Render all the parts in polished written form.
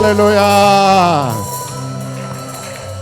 Hallelujah.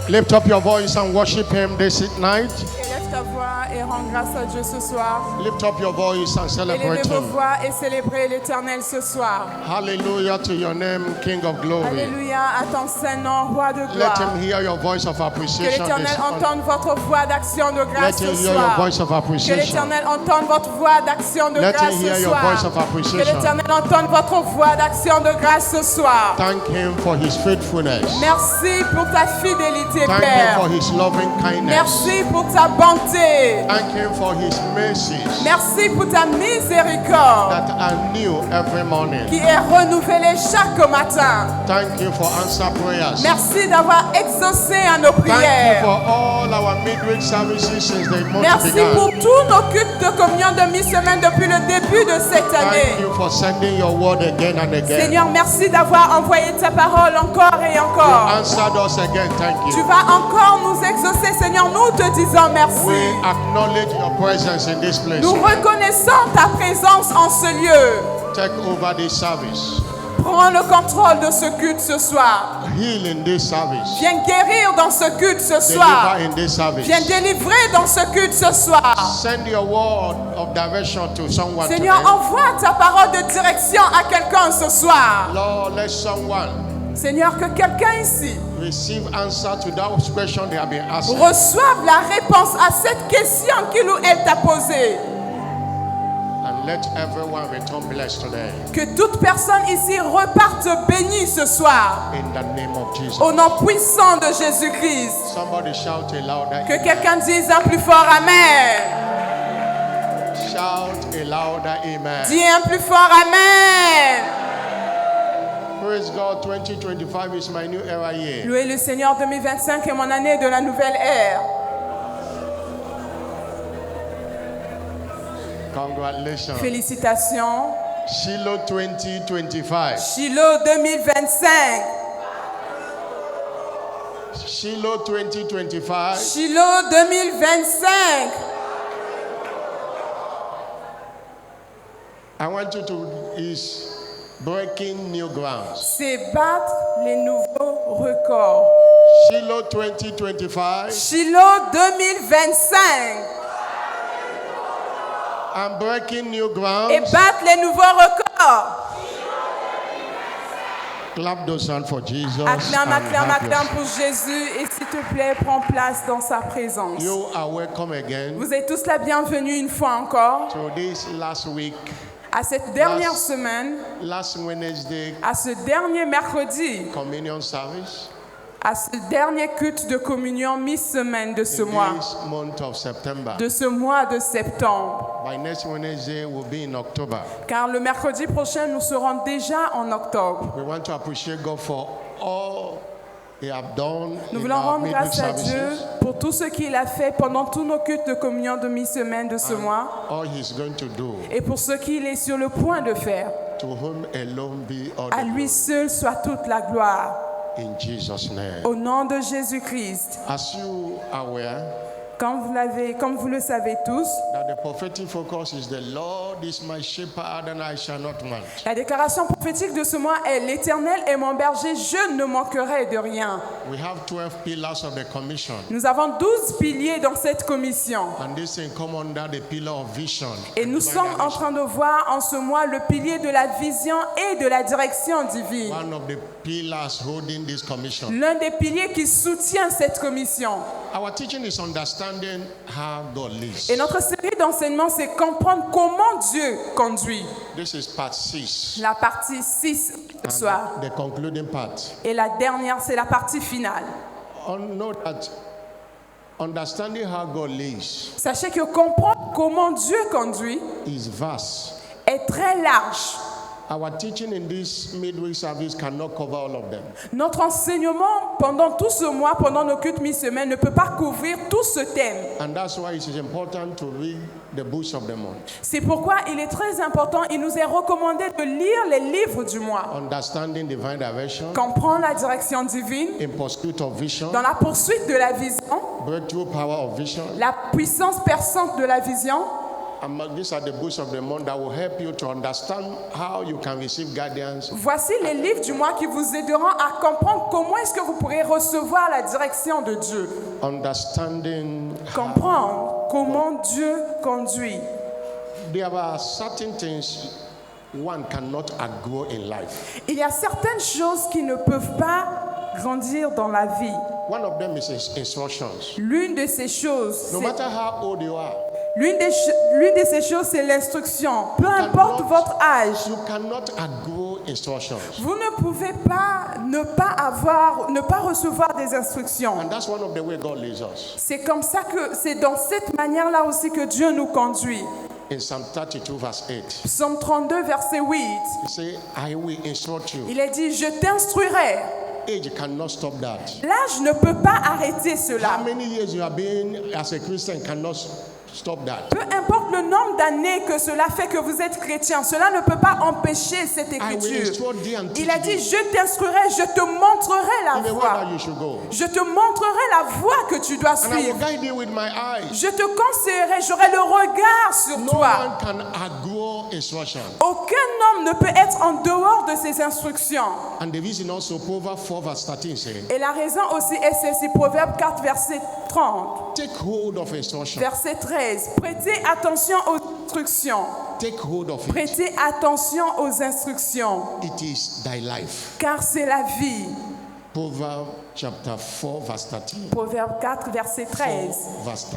Lift up your voice and worship him this night. Élève ta voix et rends grâce à Dieu ce soir. Lift up your voice and celebrate Élevez vos him. voix et célébrez l'Éternel ce soir. Hallelujah to your name, King of glory. Alléluia à ton Saint-Nom, Roi de Let gloire. him hear your voice of Que appreciation l'Éternel this morning. entende votre voix d'action de grâce Let him ce hear your soir. voice of Que appreciation. l'Éternel entende votre voix d'action de Let grâce him hear ce your soir. voice of Que appreciation. l'Éternel entende votre voix d'action de grâce ce soir. Thank him for his faithfulness. Merci pour ta fidélité, Thank him Père. for his loving kindness. Merci pour ta bonté. Thank him for his mercies Merci pour ta miséricorde that are new every morning. qui est renouvelée chaque matin. Thank you for answer prayers. Merci d'avoir exaucé à nos Thank you prières. for all our midweek services since the month Merci began. pour tous nos cultes de communion de mi-semaine depuis le début de cette Thank année. you for sending your word again and again. Seigneur, merci d'avoir envoyé ta parole encore et You encore. answered us again. Thank Tu you. vas encore nous exaucer, Seigneur. Nous te disons We merci. acknowledge your presence in this place. Nous reconnaissons ta présence en ce lieu. Take over this service. Prends le contrôle de ce culte ce soir. Heal in this service. Viens guérir dans ce culte ce soir. Deliver in this service. Viens délivrer dans ce culte ce soir. Send your word of direction to someone Seigneur, today. envoie ta parole de direction à quelqu'un ce soir. Lord, let someone Seigneur, que quelqu'un ici receive answer to that question they have been asking. reçoive la réponse à cette question qu'il ou elle t'a posée. And let everyone return blessed today. Que toute personne ici reparte bénie ce soir. In the name of Jesus. Au nom puissant de Jésus-Christ. Somebody shout a louder. Que quelqu'un dise un plus fort Amen. Shout a louder amen. Dis un plus fort Amen. Praise God, 2025 is my new era year. Louez le Seigneur, 2025 est mon année de la nouvelle ère. Congratulations. Félicitations. Shiloh 2025. Shiloh 2025. Shiloh 2025 Shiloh 2025. I want you to is breaking new grounds. C'est battre les nouveaux records. Shiloh 2025 Shiloh 2025. I'm breaking new Et grounds. battre les nouveaux records. Clap those hands for Jesus. Acclame, and acclame, have acclame your- pour Jésus. Et s'il te plaît, prends place dans sa présence. You are welcome again Vous êtes tous la bienvenue une fois encore to this last week, à cette dernière semaine, last Wednesday à ce dernier mercredi, communion service à ce dernier culte de communion mi-semaine de ce in mois, this month of September. de ce mois de septembre. By next Wednesday, we'll be in October. Car le mercredi prochain, nous serons déjà en octobre. We want to appreciate God for all He have done Nous in voulons our rendre midweek grâce à Dieu services, pour tout ce qu'il a fait pendant tous nos cultes de communion de mi-semaine de ce mois all He's going to do. et pour ce qu'il est sur le point de faire. To whom alone be all À the lui glory. seul soit toute la gloire. In Jesus' name. Au nom de Jésus-Christ. As you are aware, Comme vous le savez tous, that the prophetic focus is the Lord is my shepherd and I shall not want. la déclaration prophétique de ce mois est l'Éternel est mon berger, je ne manquerai de rien. We have 12 pillars of the commission, Nous avons 12 piliers dans cette commission. and this thing come under the pillar of vision. Et nous Divine sommes en direction. train de voir en ce mois le pilier de la vision et de la direction divine. One of the pillars holding this commission. L'un des piliers qui soutient cette commission. Our teaching is understanding how God lives. Et notre série d'enseignements, c'est comprendre comment Dieu conduit. This is part 6. La partie 6 ce soir. The concluding part. Et la dernière, c'est la partie finale. Note that understanding how God lives Sachez que comprendre comment Dieu conduit is vast. est très large. Our teaching in this midweek service cannot cover all of them. Notre enseignement pendant tout ce mois, pendant nos cultes mi-semaine, ne peut pas couvrir tout ce thème. And that's why it is important to read the books of the month. C'est pourquoi il est très important, il nous est recommandé de lire les livres du mois. Understanding divine direction, Comprendre la direction divine, in pursuit of vision, dans la poursuite de la vision, breakthrough power of vision, la puissance perçante de la vision, These are the books of the month that will help you to understand how you can receive guidance. Voici les livres du mois qui vous aideront à comprendre comment est-ce que vous pourrez recevoir la direction de Dieu. Understanding. Comprendre comment Dieu conduit. There are certain things one cannot outgrow in life. Il y a certaines choses qui ne peuvent pas grandir dans la vie. One of them is instructions. L'une de ces choses, No matter how old you are, l'une de ces choses, c'est l'instruction. Peu importe votre âge, you cannot outgrow instructions. vous ne pouvez pas ne pas recevoir des instructions. And that's one of the way God leads us. C'est comme ça que c'est dans cette manière-là aussi que Dieu nous conduit. In Psalm 32 verse 8, Psaume 32 verset 8. he say, I will instruct you. Il est dit, je t'instruirai. Age cannot stop that. L'âge ne peut pas arrêter cela. How many years you have been as a Christian cannot stop that. Peu importe le nombre d'années que cela fait que vous êtes chrétien, cela ne peut pas empêcher cette écriture. Il a dit, je t'instruirai, je te montrerai la voie. Je te montrerai la voie que tu dois suivre. Je te conseillerai, j'aurai le regard sur toi. Aucun homme ne peut être en dehors de ses instructions. Et la raison aussi est celle-ci, Proverbe 4, verset 30. Take hold of instruction. Verset 13. Prêtez attention aux instructions. Take hold of it. Prêtez attention aux instructions. It is thy life. Car c'est la vie. Proverbe chapter 4 verse 13. Proverbe 4 verset 13.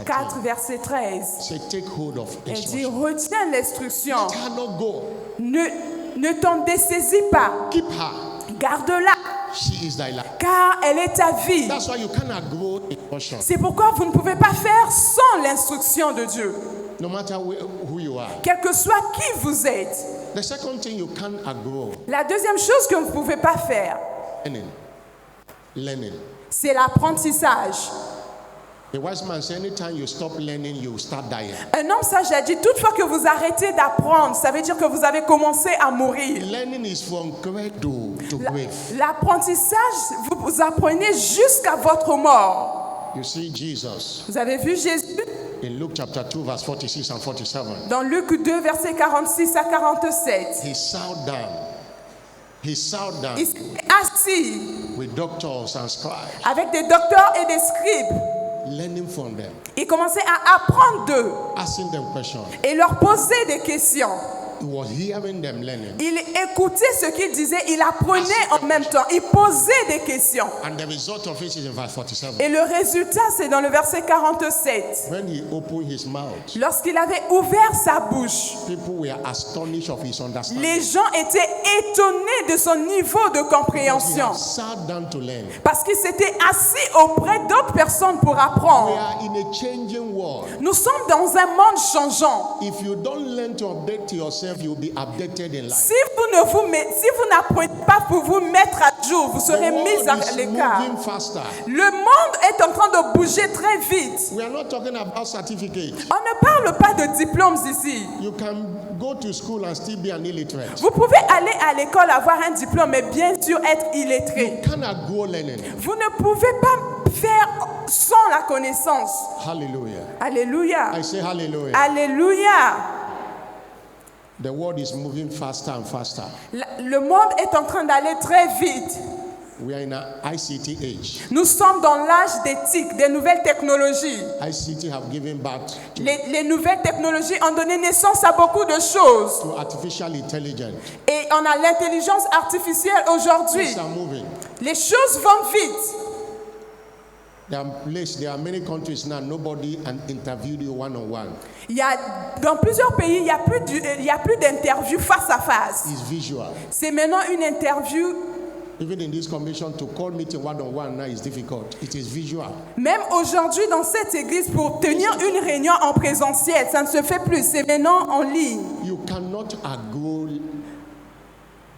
4 verset 13. Say, take hold of Elle instruction. dit, retiens l'instruction. Let her not go. Ne t'en dessaisis pas. Keep her. Garde-la. She is thy life. Car elle est ta vie. That's why you cannot grow instruction. C'est pourquoi vous ne pouvez pas faire sans l'instruction de Dieu. No matter who you are. Quel que soit qui vous êtes. The second thing you can't grow. La deuxième chose que vous ne pouvez pas faire. Learning. C'est l'apprentissage. The wise man said, anytime you stop learning, you start dying. Un homme sage a dit, toutefois que vous arrêtez d'apprendre, ça veut dire que vous avez commencé à mourir. Learning is from cradle to grave. L'apprentissage, vous apprenez jusqu'à votre mort. You see Jesus. Vous avez vu Jésus? In Luke chapter 2 verse 46 and 47. Dans Luc 2 versets 46 à 47. He sat down. He sat down. Il s'est assis with doctors and scribes. Avec des docteurs et des scribes. Learning from them. Il commençait à apprendre d'eux. Asking them questions. Et leur poser des questions. He was hearing them learning. Il écoutait ce qu'ils disaient, il apprenait en même temps, il posait des questions. And the result of it is in verse 47. Et le résultat, c'est dans le verset 47. When he opened his mouth, lorsqu'il avait ouvert sa bouche, people were astonished of his understanding. Les gens étaient étonnés de son niveau de compréhension. He sat down to learn. Parce qu'il s'était assis auprès d'autres personnes pour apprendre. We are in a changing world. Nous sommes dans un monde changeant. If you don't learn to update yourself, you'll be updated in life. Si vous n'apprenez pas pour vous mettre à jour, vous serez mis à l'écart. Le monde est en train de bouger très vite. We are not talking about certificates. On ne parle pas de diplômes ici. You can go to school and still be an illiterate. Vous pouvez aller à l'école avoir un diplôme, mais bien sûr être illettré. You cannot go learning. Vous ne pouvez pas faire sans la connaissance. Hallelujah. Alléluia. I say hallelujah. Alléluia. The world is moving faster and faster. Le monde est en train d'aller très vite. We are in an ICT age. Nous sommes dans l'âge des TIC, des nouvelles technologies. ICT have given birth to Les nouvelles technologies ont donné naissance à beaucoup de choses. to artificial intelligence. Et on a l'intelligence artificielle aujourd'hui. Things are moving. Les choses vont vite. There are many countries now, nobody interviewed you one-on-one. Dans plusieurs pays, il y a plus d'interviews face à face. It's visual. C'est maintenant une interview. Even in this commission, to call meeting one-on-one now is difficult. It is visual. Même aujourd'hui, dans cette église, pour tenir une réunion en présentiel, ça ne se fait plus. C'est maintenant en ligne. You cannot outgrow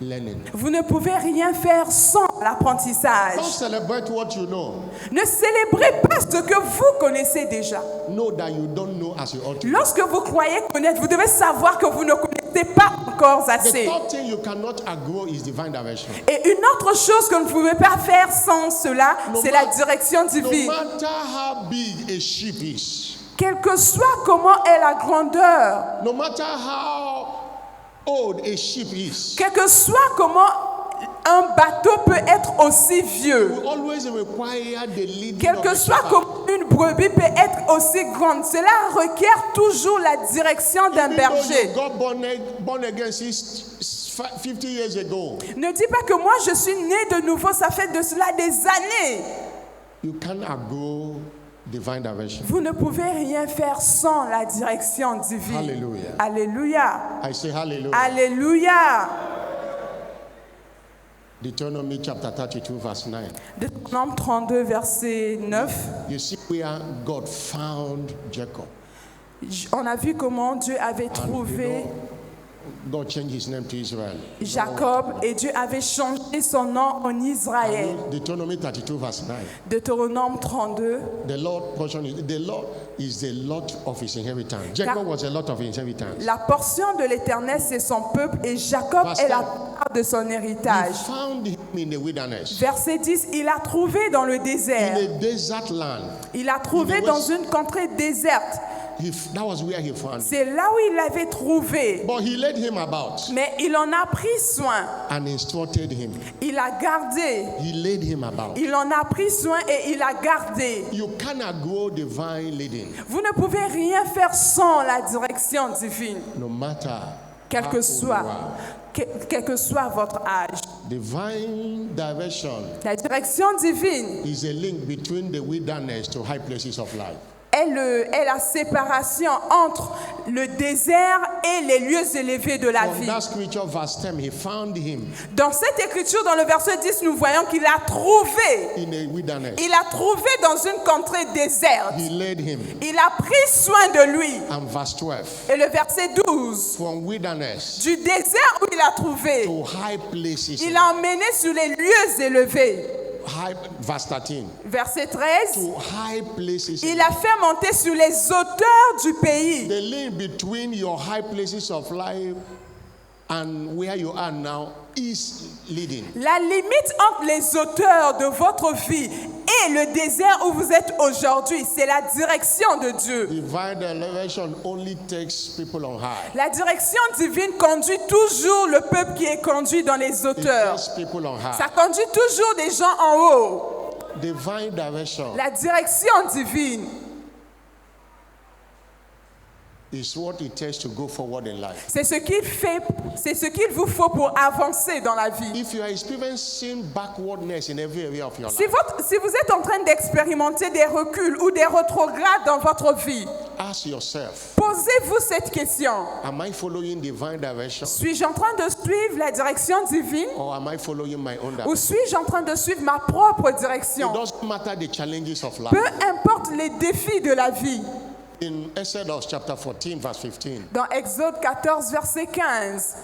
learning. Vous ne pouvez rien faire sans l'apprentissage. Don't celebrate what you know. Ne célébrez pas ce que vous connaissez déjà. Know that you don't know as you ought to. Lorsque vous croyez connaître, vous devez savoir que vous ne connaissez pas encore assez. The third thing you cannot outgrow is divine direction. Et une autre chose que vous ne pouvez pas faire sans cela, c'est la direction divine. No matter how big a ship is, Quelle que soit comment est la grandeur, no matter how old a ship is, quel que soit comment un bateau peut être aussi vieux, we always require the leading quel of que the soit shepherd. comment une brebis peut être aussi grande, cela requiert toujours la direction d'un Even though berger. you got born again 50 years ago, Ne dis pas que moi je suis né de nouveau, ça fait de cela des années. you cannot go divine direction. Vous ne pouvez rien faire sans la direction divine. Hallelujah. Alléluia. I say hallelujah. Alléluia. Deuteronomy chapter 32 verse 9. Deutéronome 32, verset 9. You see where God found Jacob. On a vu comment Dieu avait trouvé God changed his name to Israel. Jacob et Dieu avait changé son nom en Israël. Deuteronomy 32 verse 9. Deutéronome 32. The Lord is the lot of his inheritance. Jacob was a lot of inheritance. La portion de l'Éternel, c'est son peuple et Jacob est la part de son héritage. He found him in the wilderness. Verset 10, il a trouvé dans le désert. In a desert land. Il a trouvé dans une contrée déserte. That was where he found him. C'est là où il l'avait trouvé. But he led him about. Mais il en a pris soin. And instructed him. Il a gardé. He led him about. Il en a pris soin et il a gardé. You cannot go divine leading. Vous ne pouvez rien faire sans la direction divine. No matter Quel que soit votre âge. Divine direction. La direction divine Is a link between the wilderness to high places of life. est la séparation entre le désert et les lieux élevés de la vie. That scripture, verse 10, he found him Dans cette écriture, dans le verset 10, nous voyons qu'il a trouvé. in a wilderness. Il a trouvé dans une contrée déserte. He led him. Il a pris soin de lui. And verse 12, Et le verset 12, from wilderness du désert où il a trouvé, to high places. il l'a emmené sur les lieux élevés. Verse 13, Verset 13, to high places. il a fait monter sur les hauteurs du pays. The link between your high places of life and where you are now is leading. La limite entre les hauteurs de votre vie et le désert où vous êtes aujourd'hui, c'est la direction de Dieu. Divine direction only takes people on high. La direction divine conduit toujours le peuple qui est conduit dans les It hauteurs. takes people on high. Ça conduit toujours des gens en haut. Divine direction La direction divine, is what it takes to go forward in life. c'est ce qu'il vous faut pour avancer dans la vie. If you are experiencing backwardness in every area of your life, Si vous êtes en train d'expérimenter des reculs ou des rétrogrades dans votre vie, ask yourself, posez-vous cette question. am I following divine direction Suis-je en train de suivre la direction divine or am I following my own ou direction? suis-je en train de suivre ma propre It direction? doesn't matter the challenges of life. Peu importe les défis de la vie. In Exodus chapter 14 verse 15, Dans Exode 14, verset 15,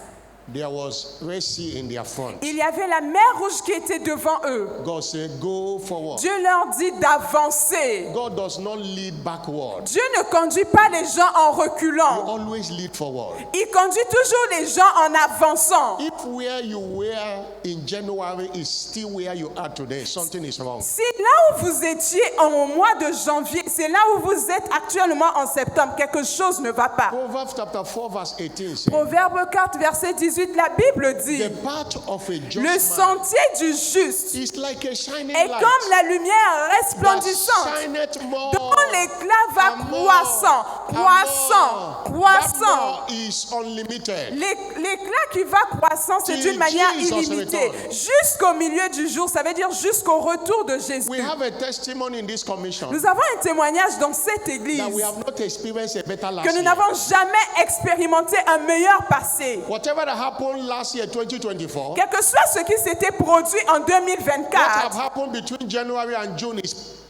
there was Red Sea in their front. il y avait la mer rouge qui était devant eux. God said, go forward. Dieu leur dit d'avancer. God does not lead backward. Dieu ne conduit pas les gens en He reculant. always lead forward. Il conduit toujours les gens en avançant. If where you were in January is still where you are today, something is wrong. Si là où vous étiez au mois de janvier, c'est là où vous êtes actuellement en septembre, quelque chose ne va pas. Proverbs chapter 4 verse 18 says, Proverbe 4, verset 18, la Bible dit, the path of a just le man sentier du juste is like a shining est light comme la lumière that resplendissante shineth more dont l'éclat va and more croissant, and croissant, more. That croissant. more is unlimited. L'éclat qui va croissant, c'est Till d'une manière Jesus illimitée. return. Jusqu'au milieu du jour, ça veut dire jusqu'au retour de Jésus. We have a testimony in this commission Nous avons un témoignage dans cette église that we have not experienced a better last que nous year. n'avons jamais expérimenté un meilleur passé. Whatever that happened last year, 2024, Quel que soit ce qui s'était produit en what have 2024, happened between January and June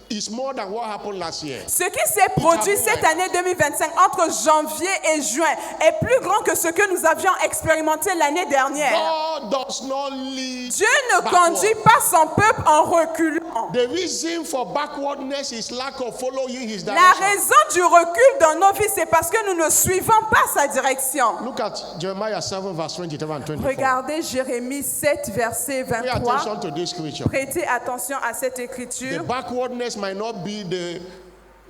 is more than what happened last year. ce qui s'est produit cette année 2025 entre janvier et juin est plus grand que ce que nous avions expérimenté l'année dernière. God does not lead Dieu ne backward. conduit pas son peuple en reculant. The reason for backwardness is lack of following his La direction. raison du recul dans nos vies, c'est parce que nous ne suivons pas sa direction. Look at Jeremiah 7 verse 23 and 24. Regardez Jérémie 7, verset Pay 23. attention to this scripture. Prêtez attention à cette The écriture. backwardness might not be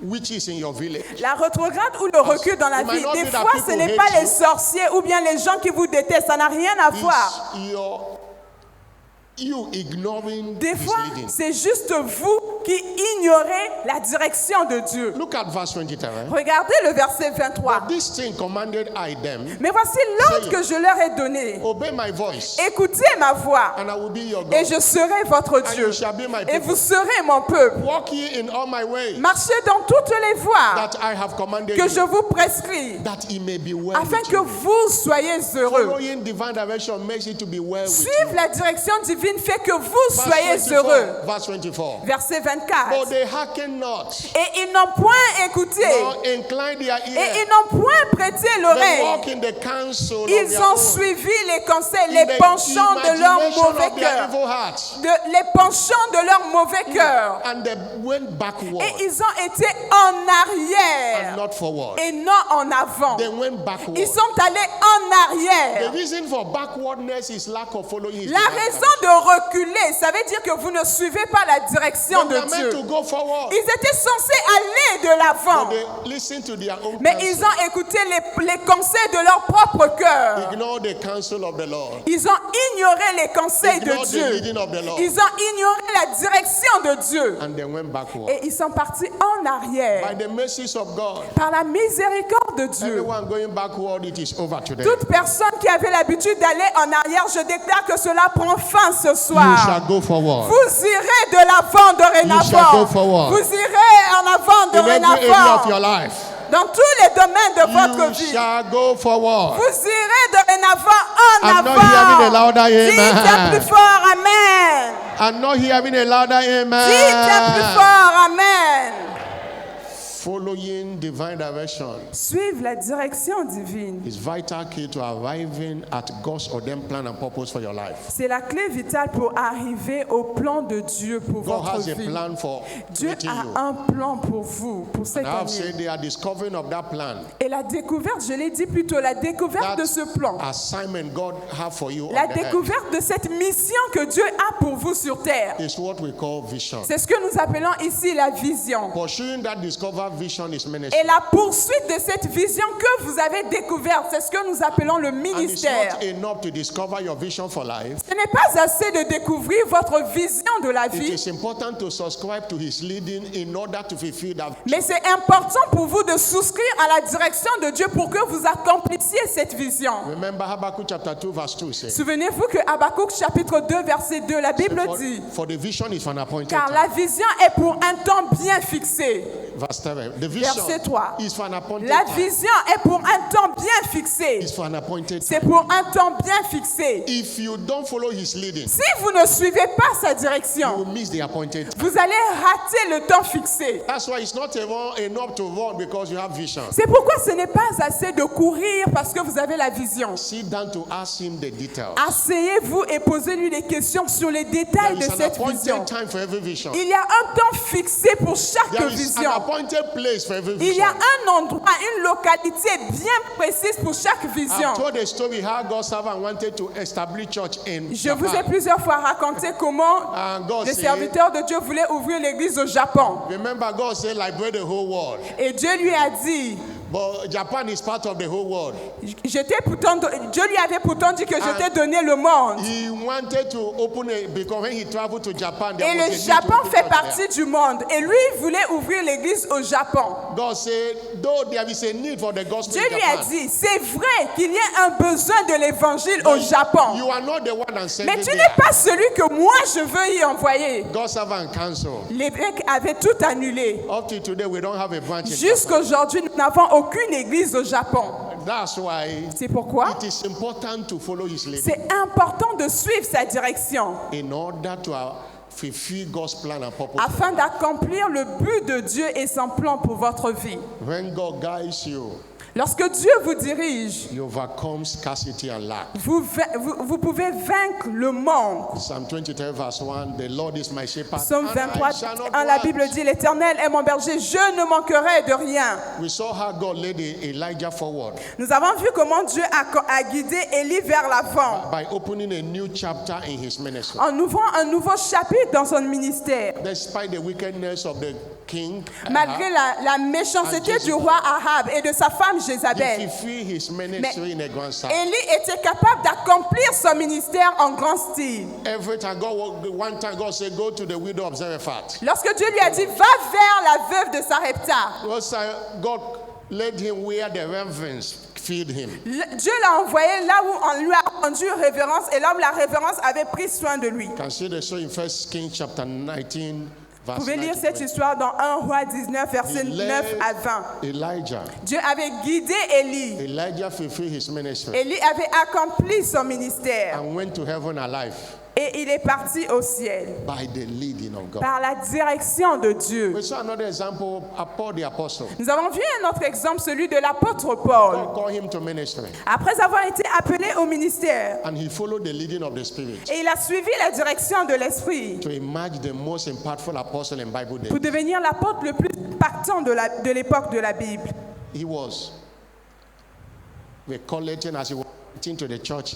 witches in your village. La rétrograde ou le recul dans la vie, des fois, ce n'est pas les sorciers ou bien les gens qui vous détestent. Ça n'a rien à voir. Des fois, c'est juste vous qui ignorez la direction de Dieu. Look at verse 23. Regardez le verset 23. But this thing commanded I them, mais voici l'ordre que je leur ai donné. Obey my voice, écoutez ma voix, and I will be your God, et je serai votre Dieu, et vous serez mon peuple. Walk ye in all my ways, marchez dans toutes les voies that I have commanded que je vous prescris, that it may be well afin que vous soyez heureux. Following divine direction makes it to be well suivre la direction divine fait que vous soyez heureux. Verse 24. Verset 24. But they hearken not, et ils n'ont point écouté, incline their ear, et ils n'ont point prêté l'oreille. Ils ont suivi les conseils, les penchants de leur mauvais cœur, les penchants de leur mauvais cœur. Et ils ont été en arrière et non en avant. Ils sont allés en arrière. La raison de reculer, ça veut dire que vous ne suivez pas la direction de Dieu. Ils étaient censés aller de l'avant, mais ils ont écouté les conseils de leur propre cœur. Ils ont ignoré les conseils de Dieu. Ils ont ignoré la direction de Dieu. Et ils sont partis en arrière. Par la miséricorde de Dieu, toute personne qui avait l'habitude d'aller en arrière, je déclare que cela prend fin ce soir. Vous irez de l'avant dorénavant. Vous irez en avant dorénavant. Dans tous les domaines de votre vie. Vous irez dorénavant en avant. Dites plus fort Amen. Dites plus fort Amen. Following divine direction, suivre la direction divine, is vital key to arriving at God's ordained plan and purpose for your life. C'est la clé vitale pour arriver au plan de Dieu pour God votre has vie. A plan for Dieu a un plan pour vous, pour cette année. Said they are discovering of that plan. Et la découverte, je l'ai dit plutôt, la découverte de ce plan. Assignment God have for you la découverte de cette mission que Dieu a pour vous sur terre. Is what we call vision. C'est ce que nous appelons ici la vision. Pursuing that discovered vision is ministry. Et la poursuite de cette vision que vous avez découverte, c'est ce que nous appelons le ministère. And it's not enough to discover your vision for life. Ce n'est pas assez de découvrir votre vision de la vie. It is important to subscribe to his leading in order to fulfill that vision. Mais c'est important pour vous de souscrire à la direction de Dieu pour que vous accomplissiez cette vision. Remember Habakkuk chapter 2 verse 2 says. Souvenez-vous que Habakkuk chapitre 2 verset 2, la Bible dit. For the vision is for an appointed car time. la vision est pour un temps bien fixé. Verse 3. Verset 3. Is for an appointed la time. vision est pour un temps bien fixé. Is for an appointed c'est time. pour un temps bien fixé. If you don't follow his leading, si vous ne suivez pas sa direction, you will miss the appointed time. Vous allez rater le temps fixé. That's why it's not enough to run because you have vision. C'est pourquoi ce n'est pas assez de courir parce que vous avez la vision. Sit down to ask him the details. Asseyez-vous et posez-lui des questions sur les détails de cette vision. Il y a un temps fixé pour chaque vision. Il y a un endroit, une localité bien précise pour chaque vision. Je vous ai plusieurs fois raconté comment les serviteurs de Dieu voulaient ouvrir l'église au Japon. Et Dieu lui a dit, But Japan is part of the whole world. Dieu lui avait pourtant dit que je t'ai donné le monde. He wanted to open it because when he traveled to Japan, et le Japon fait partie du monde. Et lui voulait ouvrir l'église au Japon. God said, though there is a need for the gospel Dieu lui a dit, c'est vrai qu'il y a un besoin de l'évangile au Japon. You are not the one and mais tu n'es pas celui que moi je veux y envoyer. L'évêque avait tout annulé. Jusqu'aujourd'hui, nous n'avons aucune église au Japon. C'est pourquoi c'est important de suivre sa direction afin d'accomplir le but de Dieu et son plan pour votre vie. Lorsque Dieu vous dirige, vous pouvez vaincre le manque. Psalm 23 verse 1, the Lord is my shepherd. Psalm 23, la Bible dit, l'Éternel est mon berger, je ne manquerai de rien. Nous avons vu comment Dieu a guidé Élie vers l'avant. En ouvrant un nouveau chapitre dans son ministère. Despite the wickedness of the king, malgré la méchanceté du roi Ahab et de sa femme Jézabel, mais Élie était capable d'accomplir son ministère en grand style. Lorsque Dieu lui a dit, va vers la veuve de Sarepta, Dieu l'a envoyé là où on lui a rendu révérence et là où la révérence avait pris soin de lui. Vous pouvez lire cette histoire dans 1 Roi 19, versets 9 à 20. Dieu avait guidé Élie. Élie avait accompli son ministère. Et il est parti au ciel par la direction de Dieu. Nous avons vu un autre exemple, celui de l'apôtre Paul. Après avoir été appelé au ministère, et il a suivi la direction de l'Esprit pour devenir l'apôtre le plus impactant de l'époque de la Bible. He was recollecting as he was into the church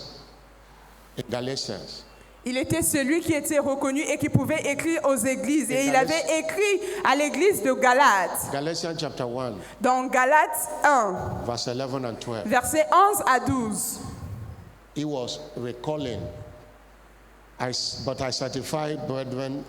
in Galatians. Il était celui qui était reconnu et qui pouvait écrire aux églises. Et il avait écrit à l'église de Galates. Galatians chapter 1. Dans Galates 1. Verse 11 and 12. Versets 11 à 12. He was recalling, but I certify, brethren,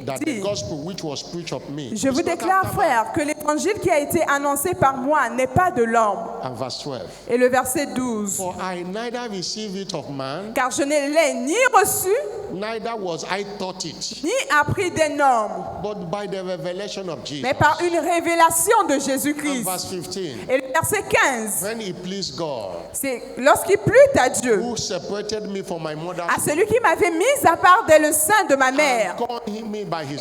that the gospel which was preached of me. Je vous déclare, frères, que l'évangile qui a été annoncé par moi n'est pas de l'homme. And verse 12. Et le verset 12. For I neither receive it of man, car je ne l'ai ni reçu, neither was I taught it, ni appris d'un homme, but by the revelation of Jesus. Mais par une révélation de Jésus-Christ. And verse 15. Et le verset 15. When it pleased God, c'est lorsqu'il plut à Dieu, who separated me from my mother's à celui qui m'avait mis à part dès le sein de ma mère,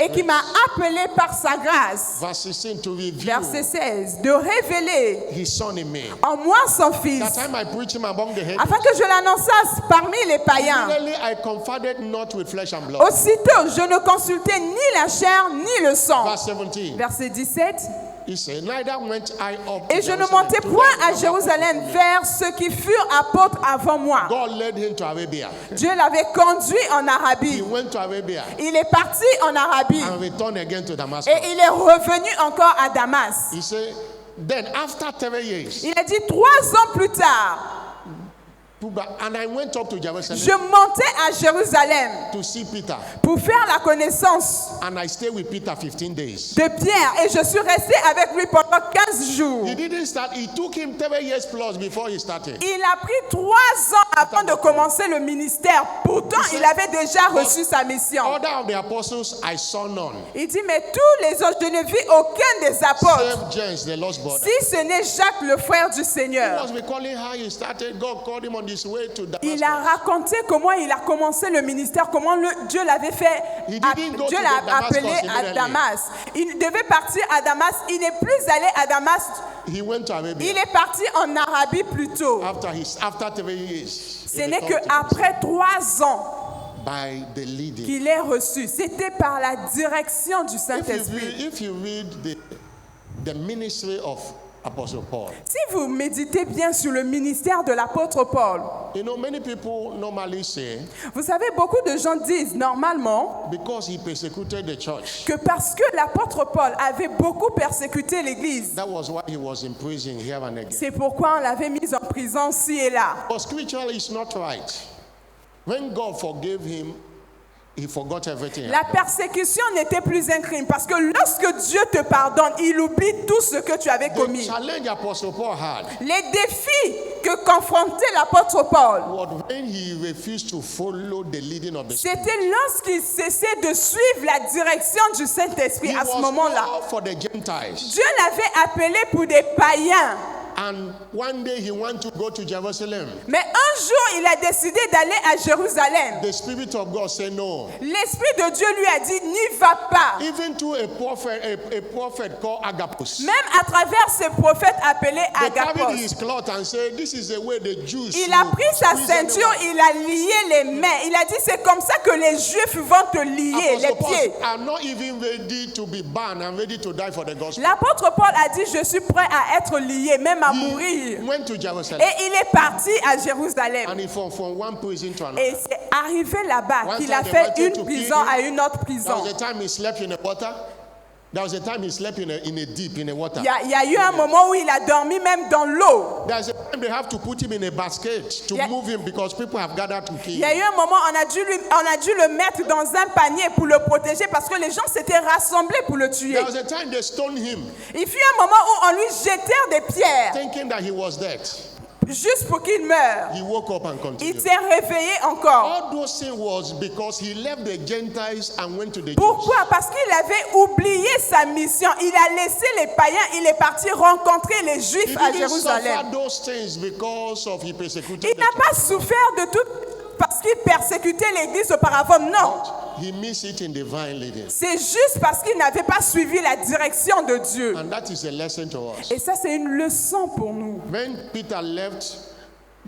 et qui m'a appelé par sa grâce. Verset 16, de révéler en moi son Fils, afin que je l'annonçasse parmi les païens. Aussitôt, je ne consultais ni la chair ni le sang. Verset 17. Et je ne montais point à Jérusalem vers ceux qui furent apôtres avant moi. Dieu l'avait conduit en Arabie. Il est parti en Arabie. Et il est revenu encore à Damas. Il a dit 3 ans plus tard, and I went up to Jerusalem, je montais à Jérusalem to see Peter, pour faire la connaissance and I stayed with Peter 15 days. de Pierre, et je suis resté avec lui pendant 15 jours. He didn't start, it took him 3 years plus before he started. Il a pris 3 ans avant de commencer le ministère. Pourtant, il avait déjà reçu sa mission. Order of the apostles, I saw none. Il dit, mais tous les autres, je ne vis aucun des apôtres. James, the lost brother. Si ce n'est Jacques, le frère du Seigneur. He was recalling how he started. God called him on his way to Damascus. Il a raconté comment il a commencé le ministère, comment Dieu l'avait fait. Dieu l'a appelé à Damas. Il devait partir à Damas. Il n'est plus allé à Damas. He went to Arabia. Il est parti en Arabie plus tôt. After 3 years. Ce n'est qu'après 3 ans qu'il est reçu. C'était par la direction du Saint-Esprit. If you read the ministry of Apostle Paul. Si vous méditez bien sur le ministère de l'apôtre Paul, you know, many people normally say, vous savez, beaucoup de gens disent normalement because he persecuted the church, que parce que l'apôtre Paul avait beaucoup persécuté l'Église, that was why he was in prison here and again. C'est pourquoi on l'avait mis en prison ci et là. But scripturally it's not right. When God forgave him, he forgot everything. La persécution n'était plus un crime parce que lorsque Dieu te pardonne, il oublie tout ce que tu avais commis. The challenge Apostle Paul had, les défis que confrontait l'apôtre Paul, when he refused to follow the leading of the Spirit. C'était lorsqu'il cessait de suivre la direction du Saint-Esprit à ce moment-là. Dieu l'avait appelé pour des païens. And one day he wanted to go to Jerusalem. Mais un jour, il a décidé d'aller à Jérusalem. The Spirit of God said no. L'Esprit de Dieu lui a dit, n'y va pas. Even to a prophet called Agabus. Même à travers ce prophète appelé Agabus. Il a pris sa ceinture, il a lié les mains. Il a dit, c'est comme ça que les Juifs vont te lier les pieds. L'apôtre Paul a dit, je suis prêt à être lié, même à à mourir. Went to Jerusalem. Et il est parti à Jérusalem. And he from one prison to another. Et c'est arrivé là-bas qu'il a fait une prison à une autre prison. There was a time he slept in the water. There was a time he slept in a deep in the water. Il y a eu un moment où il a dormi même dans l'eau. There's a time they have to put him in a basket to move him because people have gathered to kill him. Il y a eu un moment on a dû le mettre dans un panier pour le protéger parce que les gens s'étaient rassemblés pour le tuer. There was a time they stoned him. Il fut un moment où on lui jetait des pierres. Thinking that he was dead. Juste pour qu'il meure. He woke up and continued. Il s'est réveillé encore. All those things was because he left the Gentiles and went to the Jews. Pourquoi? Parce qu'il avait oublié sa mission. Il a laissé les païens. Il est parti rencontrer les Juifs à Jérusalem. Il n'a pas souffert de tout parce qu'il persécutait l'Église auparavant. Non. He missed it in divine leading. C'est juste parce qu'il n'avait pas suivi la direction de Dieu. And that is a lesson to us. Et ça, c'est une leçon pour nous. When Peter left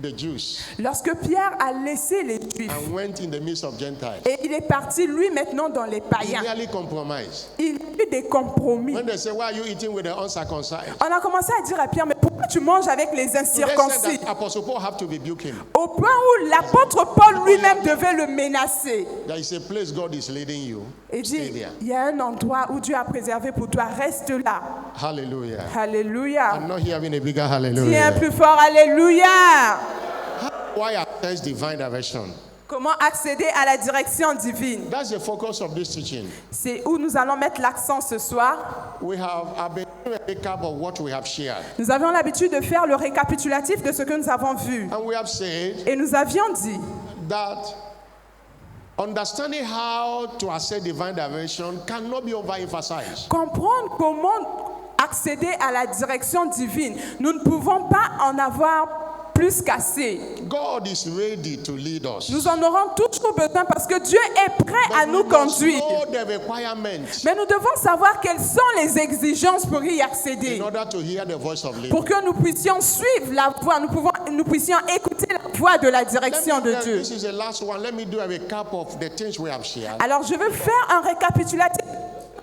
the Jews, lorsque Pierre a laissé les Juifs and went in the midst of Gentiles, et il est parti lui maintenant dans les païens, he nearly compromised. Il y a eu des compromis. When they say, why are you eating with the uncircumcised? On a commencé à dire à Pierre, mais pourquoi tu manges avec les incirconcis? Apostle Paul have to rebuke him. Au point où l'apôtre Paul lui-même devait le menacer. There is a place God is leading you. Il dit, il y a un endroit où Dieu a préservé pour toi, reste là. Hallelujah. Hallelujah. I'm not hearing a bigger hallelujah. Tiens plus fort, alléluia. Why access divine direction? Comment accéder à la direction divine? That's the focus of this teaching. C'est où nous allons mettre l'accent ce soir. I've been doing a recap of what we have shared. Nous avions l'habitude de faire le récapitulatif de ce que nous avons vu. And we have said et nous avions dit that understanding how to access divine direction cannot be overemphasized. Comprendre comment accéder à la direction divine, nous ne pouvons pas en avoir plus qu'assez. God is ready to lead us. Nous en aurons toujours besoin parce que Dieu est prêt à nous conduire. Mais nous devons savoir quelles sont les exigences pour y accéder. In order to hear the voice of pour que nous puissions suivre la voix, nous puissions écouter la voix de la direction de Dieu. This is the last one. Let me do a recap of the things we have shared. Alors je veux faire un récapitulatif.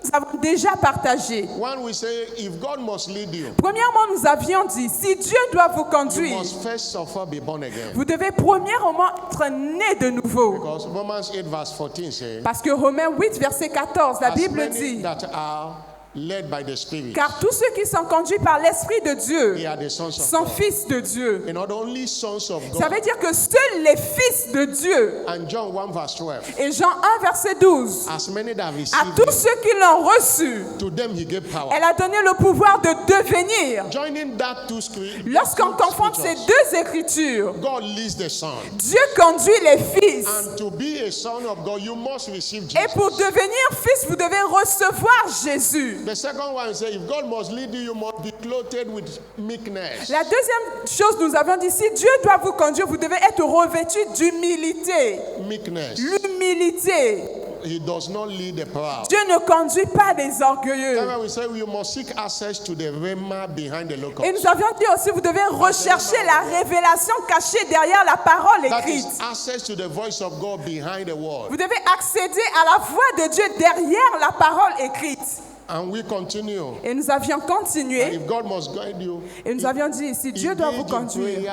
Nous avons déjà partagé. One, we say, if God must lead you, premièrement, nous avions dit, si Dieu doit vous conduire, you must first of all be born again. Vous devez premièrement être né de nouveau. Because Romans 8 verse 14 says, parce que Romains 8 verset 14, la Bible dit, that are led by the Spirit, car tous ceux qui sont conduits par l'Esprit de Dieu sont fils de Dieu. Only sons of God. Ça veut dire que seuls les fils de Dieu. And John 1 verse 12, et Jean 1 verset 12, as many that à tous ceux qui l'ont reçu, to them he gave power. Elle a donné le pouvoir de devenir. Joining that two lorsqu'on confronte ces deux écritures, God leads the son. Dieu conduit les fils. And to be a son of God, you must receive Jesus. Et pour devenir fils, vous devez recevoir Jésus. The second one is, if God must lead you, you must be clothed with meekness. La deuxième chose, nous avons dit, si Dieu doit vous conduire, vous devez être revêtu d'humilité. Meekness. L'humilité. He does not lead the proud. Dieu ne conduit pas les orgueilleux. We say you must seek access to the rhema behind the locus. Et nous avions dit aussi, vous devez rechercher la révélation cachée derrière la parole écrite. That is access to the voice of God behind the word. Vous devez accéder à la voix de Dieu derrière la parole écrite. And we continue. Et nous avions continué. And if God must guide you, et nous avions dit, si Dieu doit vous conduire,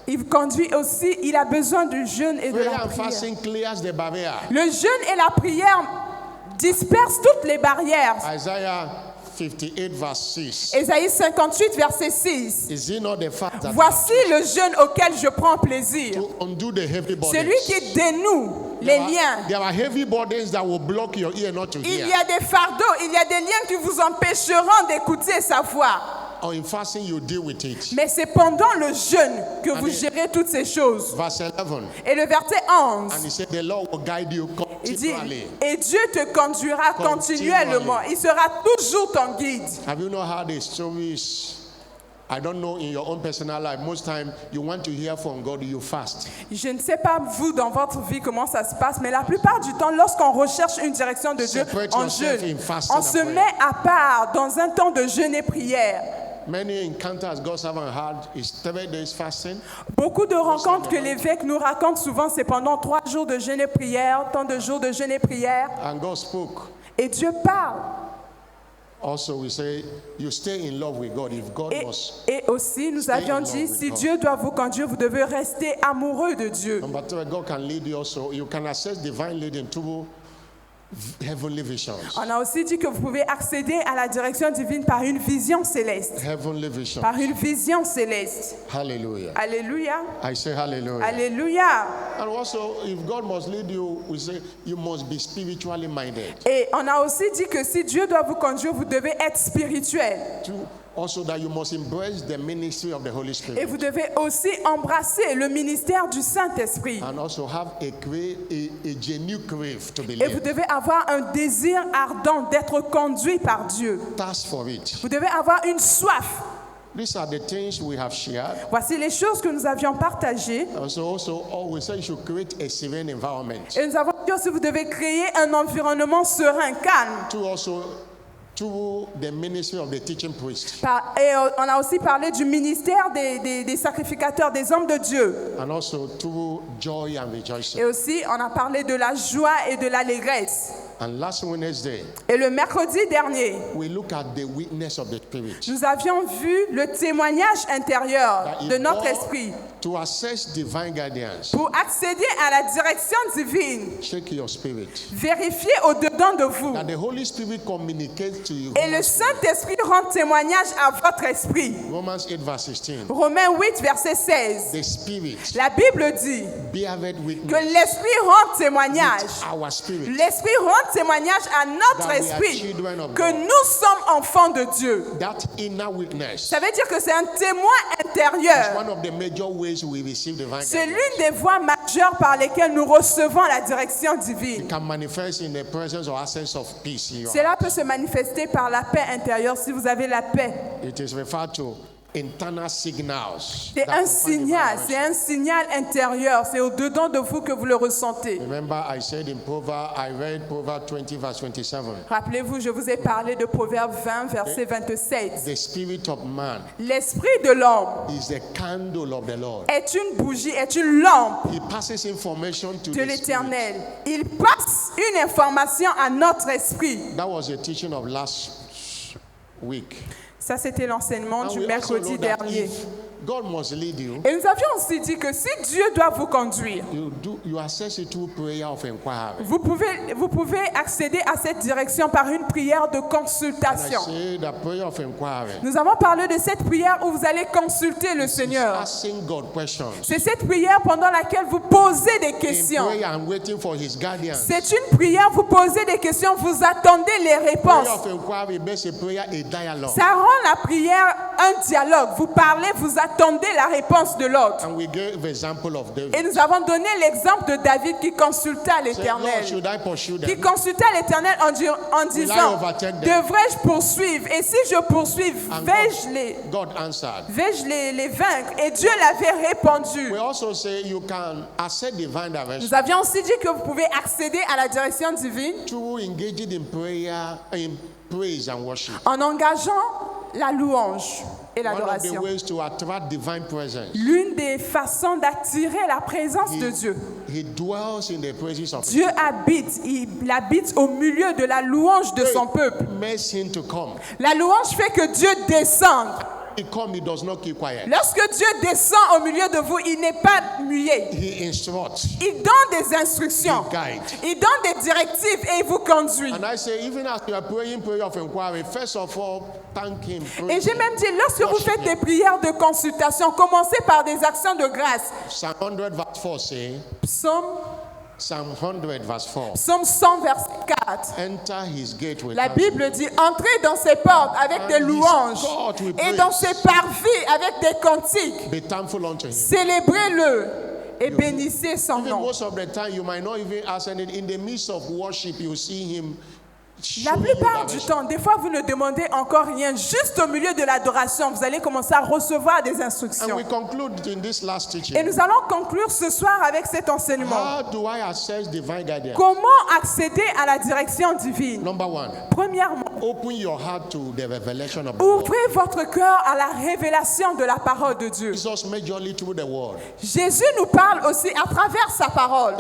il conduit aussi, il a besoin du jeûne et de la prière. Le jeûne et la prière dispersent toutes les barrières. Isaiah 58 verse 6. Ésaïe 58 verset 6. Voici le jeûne auquel je prends plaisir. Celui qui dénoue les liens. There are heavy burdens that will block your ear not to hear. Il y a des fardeaux, il y a des liens qui vous empêcheront d'écouter sa voix. In fasting, you deal with it. Mais c'est pendant le jeûne que vous gérez toutes ces choses. Verse 11. Et le verset 11. And he said, the Lord will guide you continually. Il dit, et Dieu te conduira continuellement. Il sera toujours ton guide. Have you not heard the stories? I don't know, in your own personal life, most time you want to hear from God, you fast. Je ne sais pas vous dans votre vie comment ça se passe, mais la plupart du temps, lorsqu'on recherche une direction de Dieu, on jeûne. On se met à part dans un temps de jeûne et prière. Many encounters God haven't had is 3 days fasting. Beaucoup de rencontres que l'évêque nous raconte souvent, c'est pendant 3 jours de jeûne et prière, tant de jours de jeûne et prière. And God spoke. Et Dieu parle. Also, we say you stay in love with God. If God Et aussi, nous avions dit, si Dieu doit vous conduire, vous devez rester amoureux de Dieu. Number 3, God can lead you also. You can access divine leading through heavenly visions. On a aussi dit que vous pouvez accéder à la direction divine par une vision céleste. Heavenly visions. Par une vision céleste. Hallelujah. Alléluia. I say hallelujah. Alléluia. And also, if God must lead you, we say you must be spiritually minded. Et on a aussi dit que si Dieu doit vous conduire, vous devez être spirituel. Also, that you must embrace the ministry of the Holy Spirit. Et vous devez aussi embrasser le ministère du Saint-Esprit. And also have a genuine crave to be Et vous devez avoir un désir ardent d'être conduit par Dieu. Thirst for it. Vous devez avoir une soif. These are the things we have shared. Voici les choses que nous avions partagées. And so also, we say you should create a serene environment. Et nous avons dit aussi vous devez créer un environnement serein, calme. To the ministry of the teaching priest. Et on a aussi parlé du ministère des sacrificateurs, des hommes de Dieu. And also to joy and rejoicing. Et aussi, on a parlé de la joie et de l'allégresse. And last Wednesday, et le mercredi dernier, we look at the witness of the Spirit. Nous avions vu le témoignage intérieur de notre esprit. To access divine guidance, pour accéder à la direction divine, check your spirit. Vérifiez au-dedans de vous. That the Holy Spirit communicates to you. Et le Saint-Esprit rend témoignage à votre esprit. Romans 8, verse 16. Romains 8, verset 16. The Spirit, la Bible dit que l'Esprit rend témoignage. Our spirit, l'Esprit rend témoignage à notre esprit que nous sommes enfants de Dieu. That inner witness, ça veut dire que c'est un témoin intérieur. One of the major ways we receive divine guidance. C'est l'une des voies majeures par lesquelles nous recevons la direction divine. It can manifest in the presence or absence of peace in your Cela heart. peut se manifester par la paix intérieure si vous avez la paix. It is referred to internal signals. C'est un signal intérieur, c'est au-dedans de vous que vous le ressentez. Remember, I read Proverbs 20, verse 27. Rappelez-vous, je vous ai parlé de Proverbe 20, verset 27. The spirit of man, l'esprit de l'homme, is the candle of the Lord. Est une bougie, est une lampe. He passes information to de l'Éternel. Il passe une information à notre esprit. That was the teaching of last week. Ça, c'était l'enseignement du mercredi dernier. God must lead you. Et nous avions aussi dit que si Dieu doit vous conduire, you access it through prayer of inquiry. Vous pouvez accéder à cette direction par une prière de consultation. The prayer of inquiry. Nous avons parlé de cette prière où vous allez consulter le Seigneur. Asking God questions. C'est cette prière pendant laquelle vous posez des questions. In prayer and waiting for his guidance. C'est une prière, vous posez des questions, vous attendez les réponses. Prayer of inquiry makes a prayer a dialogue. Ça rend la prière un dialogue. Vous parlez, vous attendez la réponse de l'autre. Et nous avons donné l'exemple de David qui consulta l'Éternel. Qui consulta l'Éternel en disant, devrais-je poursuivre? Et si je poursuis, vais-je les vaincre? Et Dieu l'avait répondu. Nous avions aussi dit que vous pouvez accéder à la direction divine en engageant la louange et l'adoration. L'une des façons d'attirer la présence de Dieu. Dieu habite, il habite au milieu de la louange de son peuple. La louange fait que Dieu descende. Lorsque Dieu descend au milieu de vous, il n'est pas muet. Il donne des instructions. Il donne des directives et il vous conduit. Et j'ai même dit, lorsque vous faites des prières de consultation, commencez par des actions de grâce. Psaume 100, verset 4. La Bible dit, entrez dans ses portes avec des louanges et dans ses parvis avec des cantiques. Célébrez-le et bénissez son nom. La plupart du temps, des fois vous ne demandez encore rien, juste au milieu de l'adoration, vous allez commencer à recevoir des instructions. Et nous allons conclure ce soir avec cet enseignement. Comment accéder à la direction divine? Premièrement, ouvrez votre cœur à la révélation de la parole de Dieu. Jésus nous parle aussi à travers sa parole.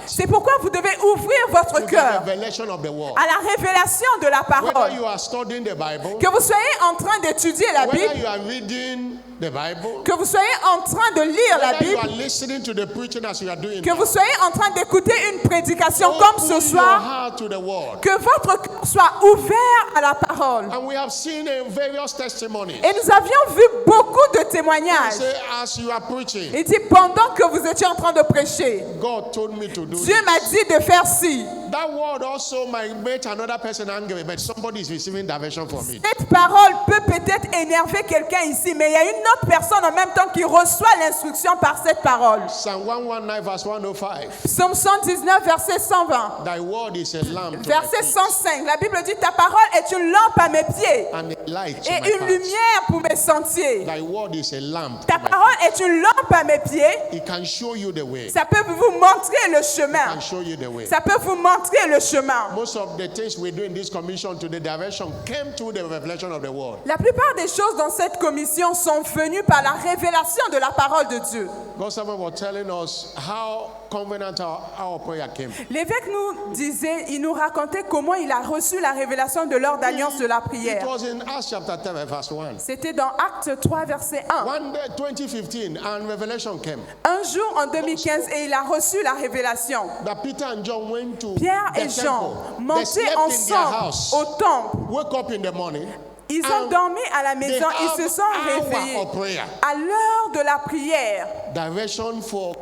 C'est pourquoi vous devez ouvrir votre cœur revelation of the word. À la révélation de la Whether parole. you are studying the Bible, Que vous soyez en train d'étudier la whether Bible, you are reading the Bible, que vous soyez en train de lire la whether you are Bible, listening to the preaching as you are doing que now, vous soyez en train d'écouter une prédication comme open ce your soir, heart to the word. que votre cœur soit ouvert à la parole. And we have seen various testimonies. Et nous avions vu beaucoup de témoignages. Say, as you are preaching, Il dit, pendant que vous étiez en train de prêcher, God told me to do Dieu this. m'a dit de faire ci. That word also might make another person angry, but somebody is receiving direction from it. Cette parole peut peut-être énerver quelqu'un ici, mais il y a une autre personne en même temps qui reçoit l'instruction par cette parole. Psalm 119 verse 105. Psaume 119, verset 120. Thy word is a lamp to my Verset feet 105, la Bible dit, ta parole est une lampe à mes pieds and a light to et my une path. lumière pour mes sentiers. Thy word is a lamp Ta to my parole feet. est une lampe à mes pieds. It can show you the way. Ça peut vous montrer le It chemin. can show you the way. Ça peut vous montrer le chemin. Most of the things we do in this commission to the direction came through the revelation of the word. La plupart des choses dans cette commission sont venues par la révélation de la parole de Dieu. God someone was telling us how covenant our prayer came. L'évêque nous disait, il nous racontait comment il a reçu la révélation de l'ordre d'alliance de la It prière. was in Acts chapter 10 verse 1. C'était dans Actes 3, verset 1. One day, 2015, and revelation came. Un jour en 2015, et il a reçu la révélation. That Peter and John went to Pierre et the Jean temple. They montaient slept in their ensemble house. au temple. Woke up in the morning. Ils ont And dormi à la they maison, ils have se sont hour réveillés of prayer. à l'heure de la prière. Direction for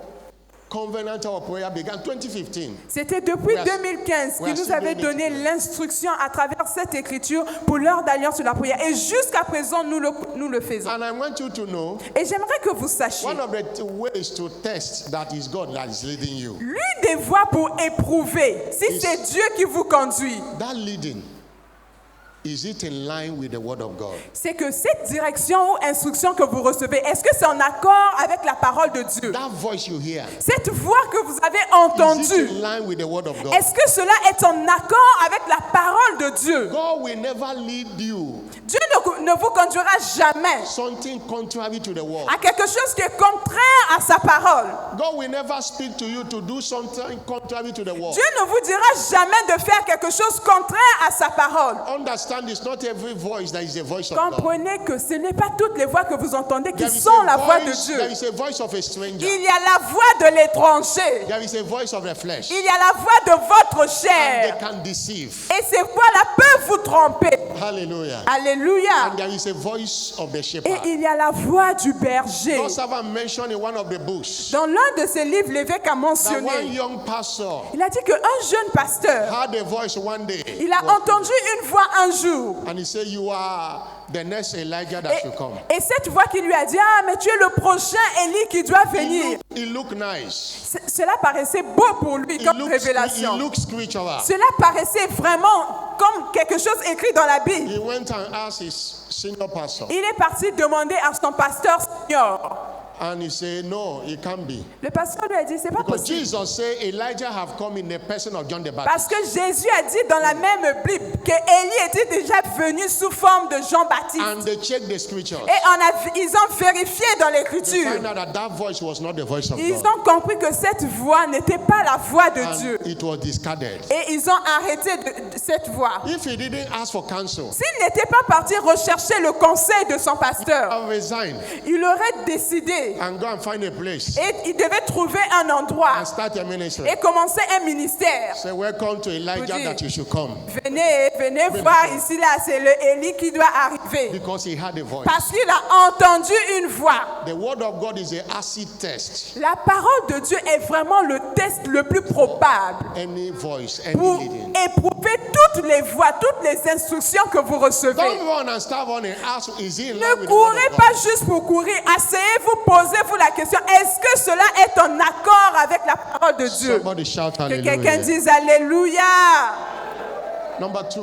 covenant our prayer began 2015. C'était depuis We are- 2015 we are qu'il nous still avait doing it donné today. l'instruction à travers cette écriture pour l'heure d'alliance de la prière. Et jusqu'à présent, nous le faisons. And I want you to know Et j'aimerais que vous sachiez, one of the ways to test that is God that is leading you. l'une des voies pour éprouver si Is- c'est Dieu qui vous conduit, That leading, is it in line with the word of God? c'est que cette direction ou instruction que vous recevez, est-ce que c'est en accord avec la parole de Dieu? That voice you hear, Cette voix que vous avez is it entendue, in line with the word of God? est-ce que cela est en accord avec la parole de Dieu? God will never lead you Dieu ne vous conduira jamais something contrary to the word. à quelque chose qui est contraire à sa parole. God will never speak to you to do something contrary to the word. Dieu ne vous dira jamais de faire quelque chose contraire à sa parole. Understand, it's not every voice that is the voice of God. Comprenez que ce n'est pas toutes les voix que vous entendez qui There is sont a la voix de voice- Dieu. there is a voice of a stranger. Il y a la voix de l'étranger. There is a voice of the flesh. Il y a la voix de votre And they chair. can deceive. Et ces voix-là peuvent vous tromper. Hallelujah. Alléluia. And there is a voice of the Et shepherd. il y a la voix du berger. God servant mentioned in one of the books Dans l'un de ses livres, l'évêque a that one mentionné, young pastor il a dit qu'un jeune pasteur, had a voice one day. il a entendu une voix un jour. And he said, you are the next Elijah that should come. Et cette voix qui lui a dit, ah, mais tu es le prochain Élie qui doit venir. He looked nice. Cela paraissait beau pour lui He comme looked révélation. spiritual. Cela paraissait vraiment comme quelque chose écrit dans la Bible. He went and asked his senior pastor. Il est parti demander à son pasteur senior. And he said, no, it can't be. Le pasteur lui a dit, c'est pas Because possible. Jesus said Elijah have come in the person of John the Parce Baptist. que Jésus a dit dans la même Bible que Élie était déjà venu sous forme de Jean-Baptiste. And they checked the scriptures. Et ils ont vérifié dans They l'écriture. found out that that voice was not the voice of Ils God. ont compris que cette voix n'était pas la voix de Dieu. And it was discarded. Et ils ont arrêté de cette voix. If he didn't ask for counsel, S'il n'était pas parti rechercher le conseil de son pasteur, I'll resign il aurait décidé and go and find a place et il devait trouver un endroit and start a ministry. et commencer un ministère. Say, welcome to Elijah Vous that dites- you should come. Venez voir ici, là, c'est le Élie qui doit arriver. Because he had a voice. Parce qu'il a entendu une voix. The word of God is a acid test. La parole de Dieu est vraiment le test le plus probable Any voice, any pour leading. éprouver toutes les voix, toutes les instructions que vous recevez. Don't run and start running. Ask, is he in line Ne with the word courez of pas God? juste pour courir. Asseyez-vous, posez-vous la question. Est-ce que cela est en accord avec la parole de Dieu? Somebody shout Que quelqu'un hallelujah. dise Alléluia. Number 2,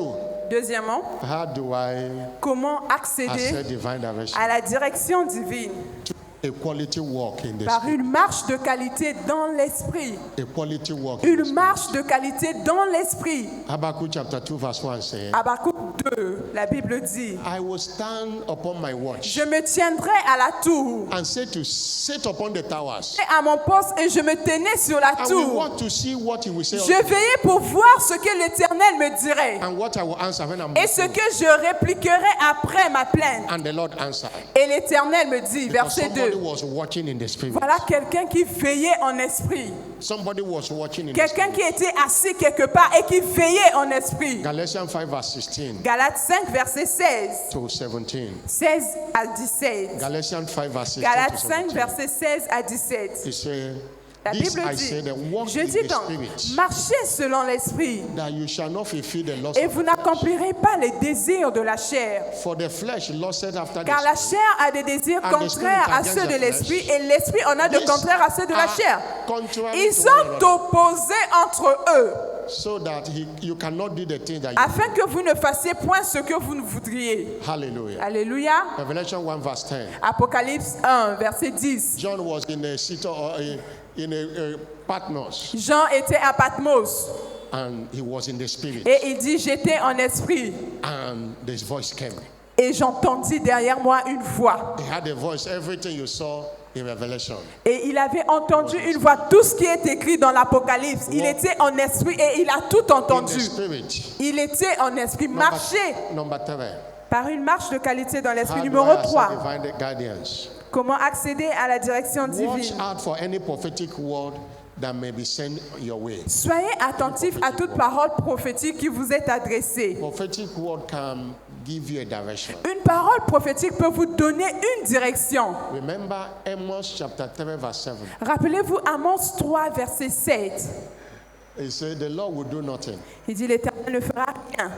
Deuxièmement, how do I comment accéder access divine direction? à la direction divine? A quality walk in the par spirit. une marche de qualité dans l'esprit. A quality walk in the Une spirit. marche de qualité dans l'esprit. Habakkuk chapter 2 verse 1 says, Habakkuk 2, la Bible dit, I will stand upon my watch je me tiendrai à la tour and say to sit upon the towers. et à mon poste et je me tenais sur la And we tour. want to see what he will say Je veillais pour voir ce que l'Éternel me dirait and what I will answer when I'm et ce before. que je répliquerai après ma plainte. And the Lord answered. Et l'Éternel me dit, Because verset somebody 2, was watching in the spirit. voilà quelqu'un qui veillait en esprit. Somebody was watching in the Quelqu'un spirit. qui était assis quelque part et qui veillait en esprit. Galatians 5 verse 16 Galates 5, verset 16. to 17. 16 à 17. Galatians 5 verse 16 Galates to 5, 17. verset 16 à 17. He said, La this Bible I say, dit, that walk je in dis the donc, spirit, marchez selon l'esprit that you shall not fulfill the lust et of vous the flesh. n'accomplirez pas les désirs de la chair. For the flesh lusteth after Car the la spirit, chair a des désirs And the contraires spirit à against ceux de the l'esprit flesh. et l'esprit en a de These contraires à ceux de la are chair. contrary Ils to sont one another, opposés entre eux so that you cannot do the thing that you afin que vous ne fassiez point ce que vous ne voudriez. Hallelujah. Alléluia. Revelation 1 verse 10. Apocalypse 1, verset 10. John was in a city in a Patmos, Jean était à Patmos and he was in the spirit, et il dit, j'étais en esprit. and this voice came. Et j'entendis derrière moi une voix. He had a voice. Everything you saw in Revelation. Et il avait entendu une voix. Tout ce qui est écrit dans l'Apocalypse, il était en esprit et il a tout In the entendu. spirit. Il était en esprit. Marcher Number 3. par une marche de qualité dans l'esprit. How do Numéro I access 3. divine guidance? Comment accéder à la direction Watch divine? out for any prophetic word that may be sent your way. Soyez attentifs à toute parole prophétique qui vous est adressée. Prophetic word can give you a direction. Une parole prophétique peut vous donner une direction. Remember Amos chapter 3 verse 7. Rappelez-vous Amos 3, verset 7. He said, the Lord will do nothing, Il dit, l'Éternel ne fera rien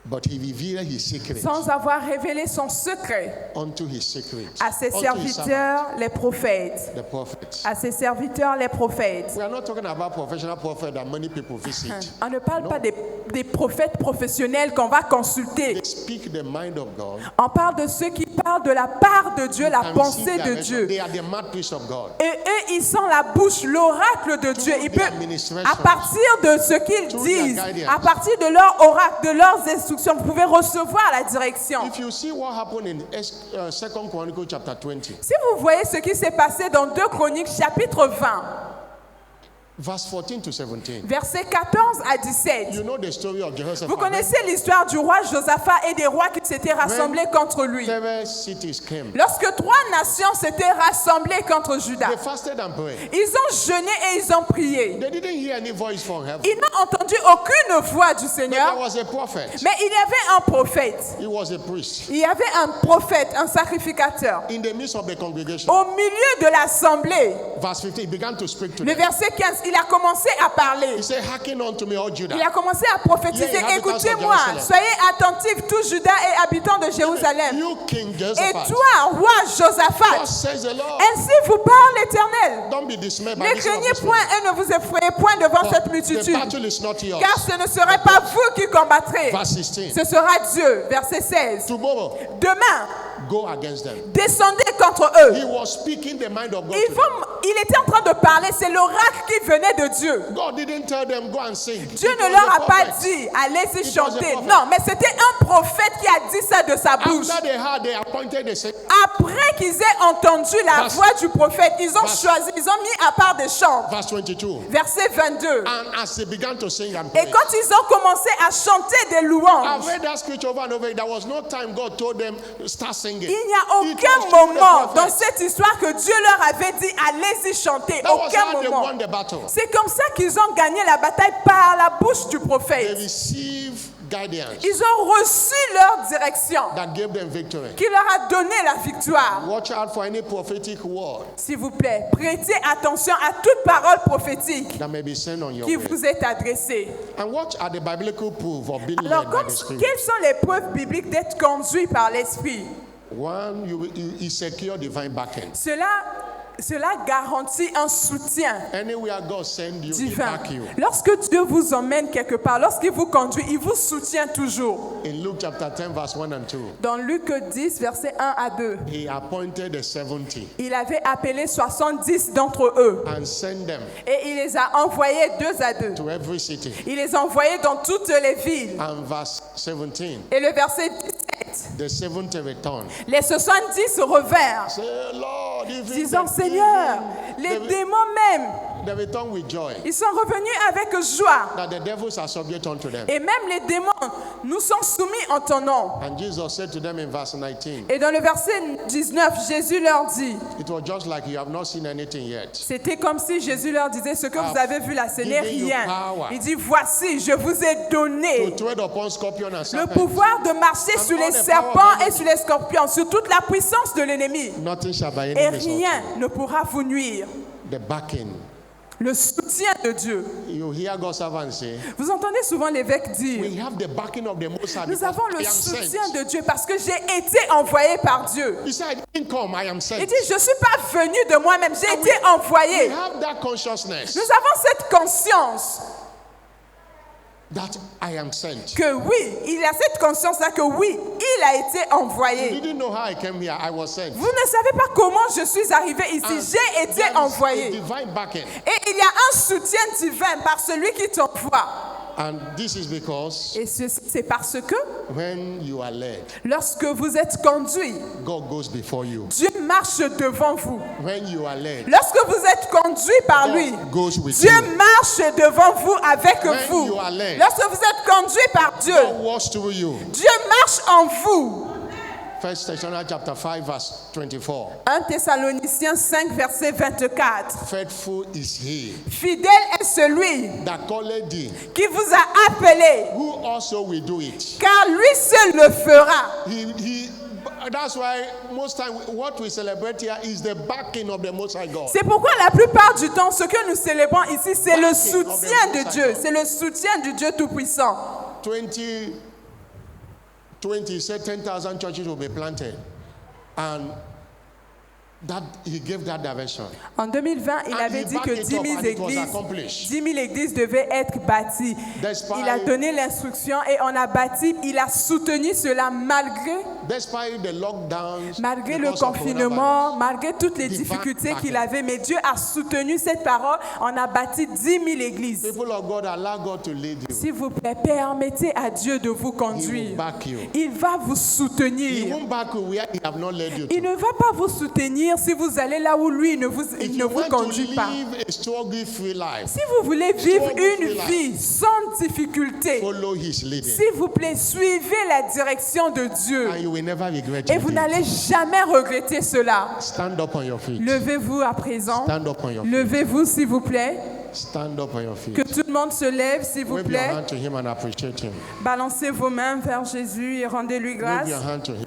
but he revealed his secret sans avoir révélé son secret unto his secret. à ses unto his serviteurs, les prophètes. servants, the prophets. À ses serviteurs, les prophètes. We are not talking about professional prophets that many people visit. On ne parle pas des prophètes professionnels qu'on va consulter. They speak the mind of God. On parle de ceux qui parlent de la part de Dieu, la And pensée receive de direction. Dieu. They are the mouthpiece of God. Et eux, ils sont la bouche, l'oracle de Dieu. Ils peuvent, à partir de ce qu'ils disent, à partir de leur oracle, de leurs instructions, vous pouvez recevoir la direction. If you see what happened in 2 Chronicles chapter 20, Si vous voyez ce qui s'est passé dans 2 Chroniques, chapitre 20, verse 14 to 17, versets 14 à 17. you know the story of Jehoshaphat. Vous connaissez l'histoire du roi Josaphat et des rois qui s'étaient rassemblés contre lui. 3 cities came. Lorsque 3 nations s'étaient rassemblées contre Juda, They fasted and prayed. ils ont jeûné et ils ont prié. They didn't hear any voice from heaven. Ils n'ont entendu aucune voix du But there Seigneur, was a prophet. mais il y avait un prophète. He was a priest. Il y avait un prophète, un sacrificateur. In the midst of the congregation, Au milieu de l'assemblée, verse 15, he began to speak to le them. verset 15, il a commencé à parler. He said, hearken unto me, all Judah. Il a commencé à prophétiser. Yeah, Écoutez-moi, inhabitants of soyez attentifs, tous Judas et habitants de Jérusalem. You King Et Jehoshaphat, toi, roi thus Josaphat, says the Lord, ainsi vous parle l'Éternel. don't be dismayed by Ne this of craignez this point people. et ne vous effrayez point devant For cette the multitude, battle is not yours. car ce ne serait pas vous qui combattrez. Verse 16. Ce sera Dieu. Verset 16. Tomorrow, Demain, go against them. descendez contre He eux. was speaking the mind of God. Ils to vont, il était en train de parler, c'est l'oracle qui venait de Dieu. them. God didn't tell them, go and sing. Dieu It ne was leur the a pas prophet. dit, allez-y was a chanter. prophet. Non, mais c'était un prophète qui a dit ça de sa bouche. After they had, they appointed the singer. Après qu'ils aient entendu la Verse- voix du prophète, ils ont Verse- choisi, ils ont mis à part des chants. Verse 22. Verset 22. And as they began to sing and Et pray, quand ils ont commencé à chanter des I've louanges, read that scripture over and over. There was no time God told them, start singing. il n'y a It aucun was through the moment prophet. dans cette histoire que Dieu leur avait dit, allez-y chanter. That was Aucun how they moment. won the battle. C'est comme ça qu'ils ont gagné la bataille par la bouche du They prophète. received guidance Ils ont reçu leur direction that gave them victory. qui leur a donné la victoire. Watch out for any prophetic word S'il vous plaît, prêtez attention à toute parole prophétique that may be sent on your qui way. vous est adressée. And watch at the biblical proof of being Alors, led by comme, the Spirit. quelles sont les preuves bibliques d'être conduit par l'Esprit? One, you secure divine backing. Cela Cela garantit un soutien Anywhere God send you, divin. back you. Lorsque Dieu vous emmène quelque part, lorsqu'il vous conduit, il vous soutient toujours. In Luke chapter 10, verse 1 and 2, Dans Luc 10, versets 1 à 2, he appointed the 70 il avait appelé 70 d'entre eux and sent them et il les a envoyés 2 à 2. to every city. Il les a envoyés dans toutes les villes. And verse 17, Et le verset 17, the 70 returned. les 70 revinrent, Say, Lord, if you disant, can Seigneur, even- les they- démons même, they returned with joy ils sont revenus avec joie. that the devils are subject unto them. Et même les démons nous sont soumis en ton nom. And Jesus said to them in verse 19, Et dans le verset 19, Jésus leur dit, it was just like you have not seen anything yet. c'était comme si Jésus leur disait, ce que vous avez vu là, ce n'est given you rien. power Il dit, voici, je vous ai To donné tread upon scorpion and le serpents, pouvoir de marcher sur all les the serpents power of et sur les scorpions, sur toute la puissance de l'ennemi. nothing shall by any Et means rien hurt ne pourra vous nuire. you. The backing. Le soutien de Dieu. You hear God's servant say, Vous entendez souvent l'évêque dire, we have the backing of the Most High nous because avons le I am soutien sent. de Dieu parce que j'ai été envoyé par Dieu. He said, I didn't come, I am Il sent. dit, je ne suis pas venu de moi-même, j'ai été envoyé. We have that consciousness Nous avons cette conscience that I am sent. que oui, il a cette conscience-là que oui, il a été You envoyé. didn't know how I came here, I was sent. Vous ne savez pas comment je suis arrivé ici, And j'ai été there is a envoyé. divine backing. Et il y a un soutien divin par celui qui t'envoie. And this is because Et ceci, c'est parce que when you are led, lorsque vous êtes conduit, God goes before you. Dieu marche devant vous. When you are led, Lorsque vous êtes conduit par lui, God goes with Dieu you. marche devant vous avec When vous. you are led, Lorsque vous êtes conduit par Dieu, God walks through you. Dieu marche en vous. 1 Thessalonians chapter 5 verse 24. 1 Thessaloniciens 5, verset 24. Faithful is he Fidèle est celui that calleth thee, qui vous a appelé, who also will do it. car lui seul le fera. That's why most time what we celebrate here is the backing of the Most High God. C'est pourquoi la plupart du temps, ce que nous célébrons ici, c'est le Backing of the soutien de Most High Dieu. God. C'est le soutien du Dieu Tout-Puissant. 2020 said 10,000 churches will be planted, and that he gave that direction. En 2020, il And avait he dit backed que it 10 up 000 and it was églises, accomplished. 10 000 églises devaient être bâties. Despite- Il a donné l'instruction et on a bâti. Il a soutenu cela Despite the lockdowns, malgré le because of confinement, coronavirus, malgré toutes les Divine difficultés qu'il backing. avait. Mais Dieu a soutenu cette parole. On a bâti 10 000 églises. people of God, allow God to lead you. S'il vous plaît, permettez à Dieu de vous He will conduire. back you. Il va vous He soutenir. won't back you where he have not led you Il to. ne va pas vous soutenir si vous allez là où lui ne vous, If il ne you vous want to conduit pas. live a struggle-free life, Si vous voulez vivre Struggle-free une life. vie sans difficulté, follow his leading, s'il vous plaît, suivez la direction de Dieu. and you will never regret Et it. vous n'allez jamais regretter cela. Stand up on your feet. Levez-vous à présent. Stand up on your feet. Levez-vous, s'il vous plaît. Stand up on your feet. Que tout le monde se lève, s'il vous Wave your plaît. hand to him and appreciate him. Balancez vos mains vers Jésus et rendez-lui Wave grâce. your hand to him.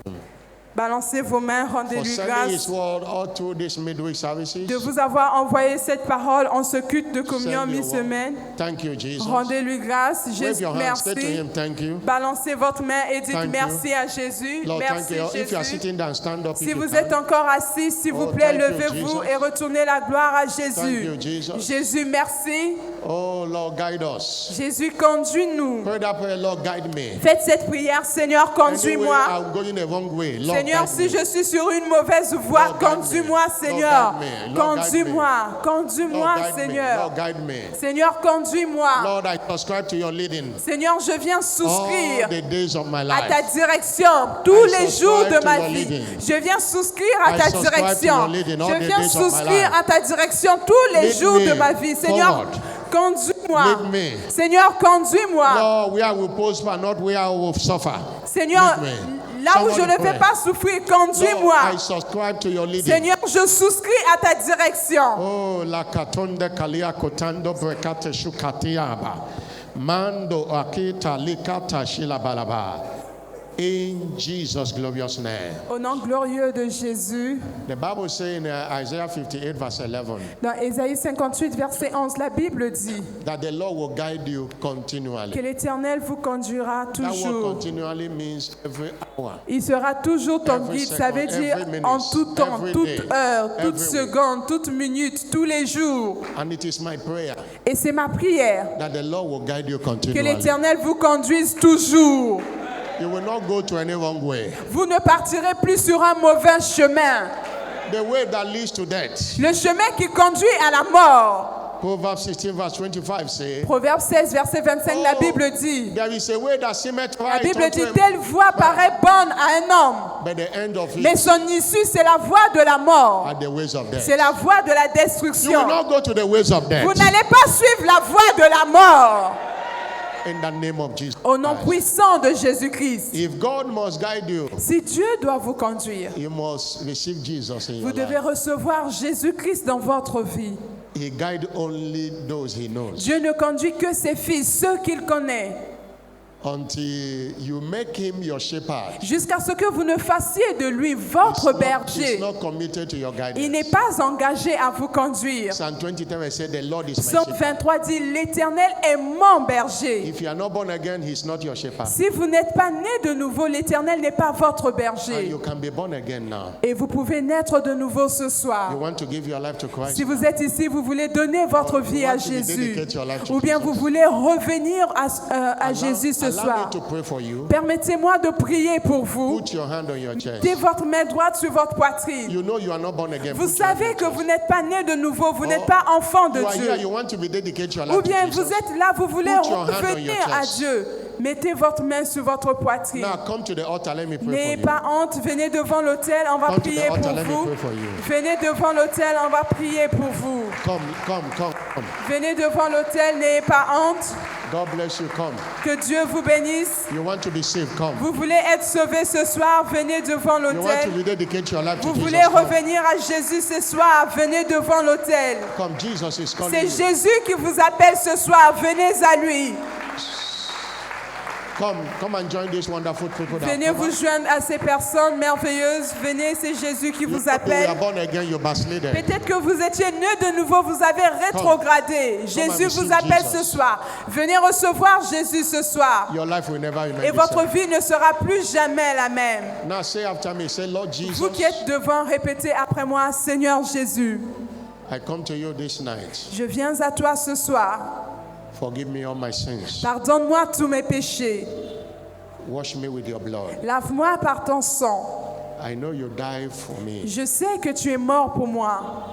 Balancez vos mains, For rendez-lui sending his grâce word all through these midweek services. de vous avoir envoyé cette parole en ce culte de communion Send your mi-semaine. word. Thank you, Jesus. Rendez-lui grâce. Wave Jésus, your hand. Say to merci. him, thank you. Balancez votre main et dites Thank you. merci à Jésus. Lord, thank Merci you. If you are Jésus. sitting down, stand up. Si if you vous can. êtes encore assis, s'il vous Oh, plaît, thank you, levez-vous Jesus. et retournez la gloire à Thank Jésus. you, Jesus. Jésus, merci. Oh, Lord, guide us. Jésus, conduis-nous. Pray that prayer, Lord, guide me. Faites cette prière, Seigneur, Anyway, conduis-moi. I'm going the wrong way. Lord, Seigneur, guide si me. je suis sur une mauvaise voie, Lord, guide conduis-moi, me. Seigneur. Lord, guide me. Lord, Conduis-moi, conduis-moi, Lord, guide me. Seigneur. Lord, guide me. Seigneur, conduis-moi. Lord, I subscribe to your leading Seigneur, je viens souscrire all the days of my à ta life. direction tous I les subscribe jours de to ma your vie. leading. Je viens souscrire à I ta subscribe to direction. your leading all Je the viens days of my souscrire life. à ta direction tous les Lead jours me de ma vie. Seigneur, forward. conduis-moi. Lead me. Seigneur, conduis-moi. Lord, where I will prosper, not where I will suffer. Seigneur, Lead me. là où je Somebody ne vais pray. pas souffrir, Lord, conduis-moi. I subscribe to your leading. Seigneur, je souscris à ta direction. Oh, la katonde kalia kotando brekate shukatiaba. Mando akita likata shilabalaba. In Jesus' glorious name. Au nom glorieux de Jésus. The Bible says in Isaiah 58 verse 11. Dans Ésaïe 58 verset 11, la Bible dit That the Lord will guide you continually. Que l'Éternel vous conduira toujours. That word continually means every hour. Il sera toujours ton guide. Ça veut dire en tout temps, toute heure, toute seconde, toute minute, tous les jours. And it is my prayer. Et c'est ma prière. That the Lord will guide you continually. Que l'Éternel vous conduise toujours. You will not go to any wrong way. Vous ne partirez plus sur un mauvais chemin. The way that leads to death. Le chemin qui conduit à la mort. Proverbs 16 verse 25 say. Proverbe 16 verset 25, la Bible dit. There is a way that seemeth right. La Bible dit telle voie paraît bonne à un homme. But the end of it. Mais son issue c'est la voie de la mort. Are the ways of death. C'est la voie de la destruction. You will not go to the ways of death. Vous n'allez pas suivre la voie de la mort. In the name of Jesus. Au nom puissant de Jésus-Christ. If God must guide you, si Dieu doit vous conduire, you must receive Jesus in vous your devez life. recevoir Jésus-Christ dans votre vie. He guides only those he knows. Dieu ne conduit que ses fils, ceux qu'il connaît. Until you make him your shepherd. Jusqu'à ce que vous ne fassiez de lui votre berger. He's not committed to your guidance. Il n'est pas engagé à vous conduire. Psalm 23 said, the Lord is my Psaume 23 dit, l'Éternel est mon berger. If you are not born again, he's not your shepherd. Si vous n'êtes pas né de nouveau, l'Éternel n'est pas votre berger. And you can be born again now. Et vous pouvez naître de nouveau ce soir. You want to give your life to Christ. Si vous êtes ici, vous voulez donner votre vie à Jésus. Ou bien vous voulez revenir à Jésus ce soir. Permettez-moi de prier pour vous. Mettez votre main droite sur votre poitrine. Vous savez que vous n'êtes pas né de nouveau, vous n'êtes pas enfant de Dieu. Ou bien vous êtes là, vous voulez revenir à Dieu. Mettez votre main sur votre poitrine. N'ayez pas honte, venez devant l'autel, on va prier pour vous. Venez devant l'autel, on va prier pour vous. Venez devant l'autel, n'ayez pas honte. God bless you. Come. Que Dieu vous bénisse. You want to be saved, come. Vous voulez être sauvé ce soir, venez devant l'autel. You want to rededicate your life to vous Jesus, voulez revenir à Jésus ce soir, venez devant l'autel. C'est Jésus qui vous appelle ce soir, venez à lui. Come and join this wonderful people. Venez vous joindre à ces personnes merveilleuses. Venez, c'est Jésus qui vous appelle. Peut-être que vous étiez né de nouveau, vous avez rétrogradé. Jésus vous appelle ce soir. Venez recevoir Jésus ce soir. Et votre vie ne sera plus jamais la même. Vous qui êtes devant, répétez après moi, Seigneur Jésus. Je viens à toi ce soir. Forgive me all my sins. Pardonne-moi tous mes péchés. Wash me with your blood. Lave-moi par ton sang. I know you died for me. Je sais que tu es mort pour moi.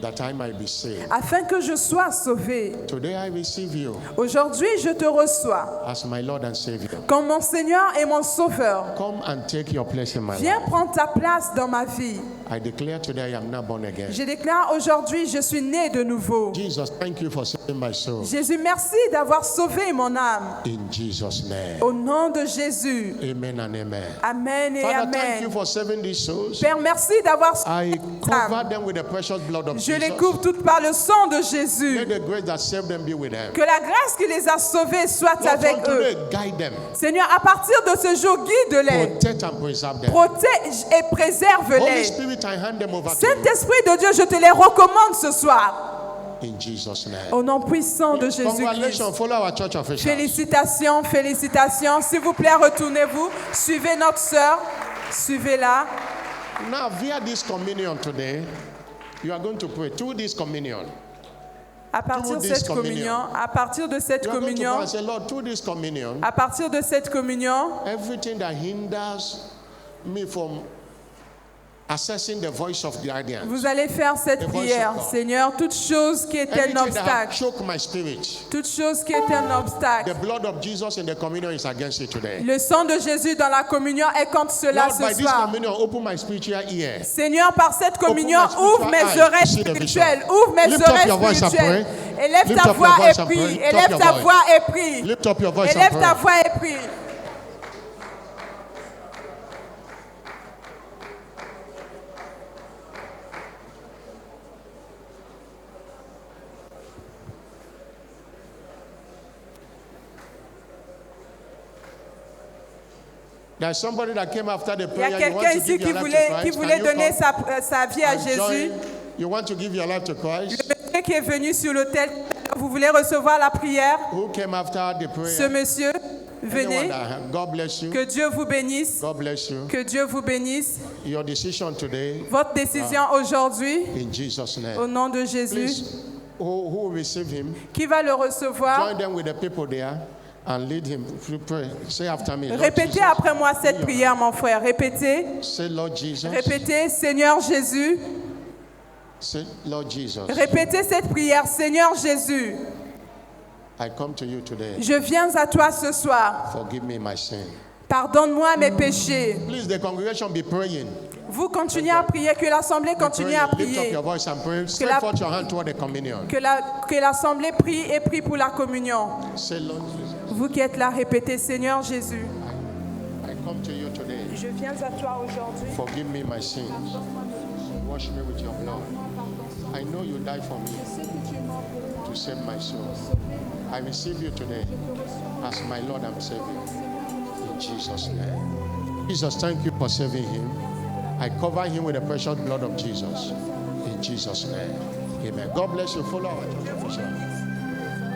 That I might be saved. Afin que je sois sauvé. Today I receive you. Aujourd'hui, je te reçois. As my Lord and Savior. Comme mon Seigneur et mon Sauveur. Come and take your place in my life. Viens prendre ta place dans ma vie. I declare today I am now born again. Je déclare aujourd'hui, je suis né de nouveau. Jesus, thank you for saving my soul. Jésus, merci d'avoir sauvé mon âme. In Jesus' name. Au nom de Jésus. Amen and amen. Amen et Father, amen. Thank you for saving these souls. Père, merci d'avoir sauvé I cover them with the precious blood of Jesus. Je les couvre toutes par le sang de Jésus. Let the grace that saved them be with them. Que la grâce qui les a sauvés soit Lord, avec eux. Guide them. Seigneur, à partir de ce jour, guide-les. Protect and preserve them. Protège et préserve-les. Holy Spirit, I hand them over to you. Saint-Esprit de Dieu, je te les recommande ce soir. In Jesus' name. Au nom puissant de Jésus-Christ. Follow our church officials. Félicitations, félicitations. S'il vous plaît, retournez-vous. Suivez notre sœur. Suivez-la. Now, via this communion today, you are going to pray through this communion. À partir de cette communion, à partir de cette communion, à partir de cette communion, everything that hinders me from assessing the voice of the audience. Vous allez faire cette prière, Seigneur, toute chose qui est un obstacle. Toute chose qui est un obstacle. The blood of Jesus in the communion is against it today. Le sang de Jésus dans la communion est contre cela ce soir. This communion, open my spiritual ear. Seigneur, par cette communion, ouvre mes oreilles spirituelles. Ouvre mes oreilles spirituelles. Élève ta voix et prie. Élève ta voix et prie. Élève ta voix et prie. There's somebody that came after the Il y prayer. a quelqu'un ici qui voulait donner sa vie à Jésus. You want to give your life to Christ? Le monsieur qui est venu sur l'autel, vous voulez recevoir la prière? Who came after the prayer? Ce monsieur, venez. God bless you. Que Dieu vous bénisse. God bless you. Que Dieu vous bénisse. Your decision today. Votre décision aujourd'hui. In Jesus' name. Au nom de Jésus. Please, who will receive him? Qui va le recevoir? Join them with the people there. And lead him through prayer. Say after me. Répétez après moi cette prière, mon frère. Répétez. Say, Lord Jesus. Répétez, Seigneur Jésus. Say, Lord Jesus. Répétez cette prière, Seigneur Jésus. I come to you today. Je viens à toi ce soir. Forgive me my sin. Pardonne-moi mes péchés. Please, the congregation be praying. Vous continuez à prier, que l'assemblée continue à prier. Lift up your voice and pray. Stretch forth your hand toward the communion. Que l'assemblée prie et prie pour la communion. Say, Lord Jesus. Vous qui êtes là, répétez, Seigneur Jésus. I come to you today. Je viens à toi aujourd'hui. Forgive me my sins. Wash me with your blood. I know you died for me to save my soul. I receive you today as my Lord and Savior. In Jesus' name. Jesus, thank you for saving him. I cover him with the precious blood of Jesus. In Jesus' name. Amen. God bless you. Follow our church.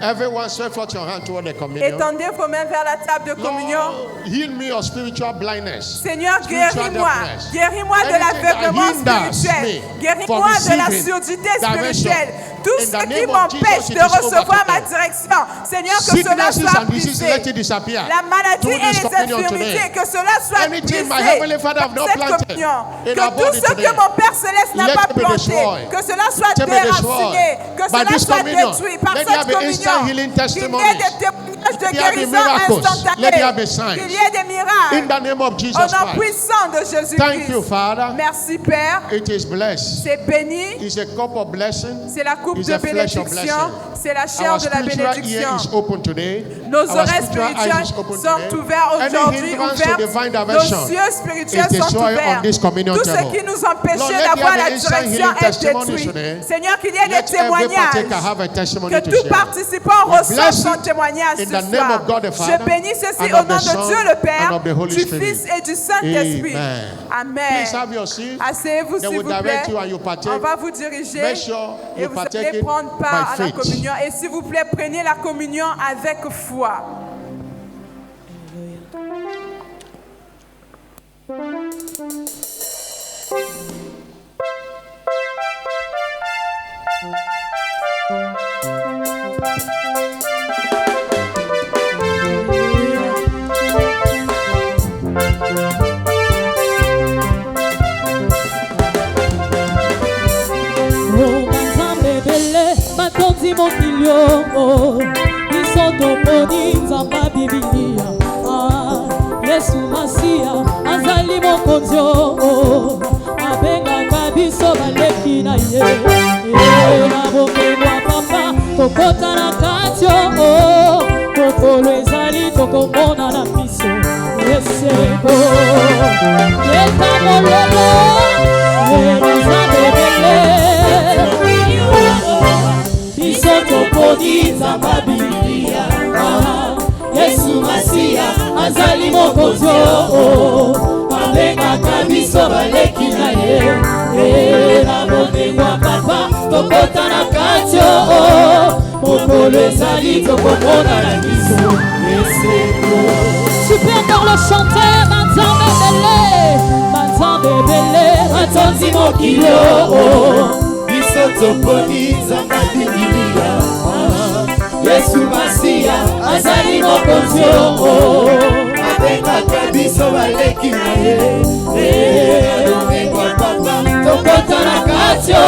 Everyone, stretch forth your hand toward the communion. Étendez vos mains vers la table de communion. Lord, heal me of spiritual blindness. Seigneur, guéris-moi. Guéris-moi de l'aveuglement spirituel. Guéris-moi de la surdité spirituelle. Tout ce qui m'empêche de recevoir ma direction. Seigneur, que cela soit brisé. La maladie et les infirmités, que cela soit brisé par cette communion. Que tout ce que mon Père Céleste n'a pas planté, que cela soit déraciné, que cela soit détruit par cette communion. Qu'il y ait des témoignages de guérison instantanée. Qu'il y ait des miracles. Au nom puissant de Jésus-Christ. Merci Père. C'est béni. C'est la coupe de bénédiction. C'est la chair de la bénédiction. Nos oreilles spirituelles sont ouvertes aujourd'hui. Nos yeux spirituels sont ouverts. Tout ce qui nous empêchait d'avoir la direction est détruit. Seigneur, qu'il y ait des témoignages. Que tout participant reçoive son témoignage ce soir. Je bénis ceci au nom de Dieu le Père, du Fils et du Saint-Esprit. Amen. Asseyez-vous s'il vous plaît. On va vous diriger et vous allez prendre part à la communion. Et s'il vous plaît, prenez la communion avec foi. Matondi mokilio Isoto poni nzamba bibilia Yesu Masia azali mokonzio Abenga kabiso baleki na ye Na bokengwa papa Tokota na katio Tokolo ezali tokomona na miso Yeseko Yeta mololo Yeroza bebele Isoto poni nzamba bibilia Yesu Masia azali mokonzio Abenga kabiso baleki na ye Na bokengwa papa Tokota na katio Mokolo ezali tokomona na miso Yeseko Tu peux encore le chanter Manzambe bele Manzambe bele Matondi mokilo Isoto poni nzamba bibilia Yesu Masia azali mokonzio Abenga kabiso baleki na ye Abenga papa Tokota na katio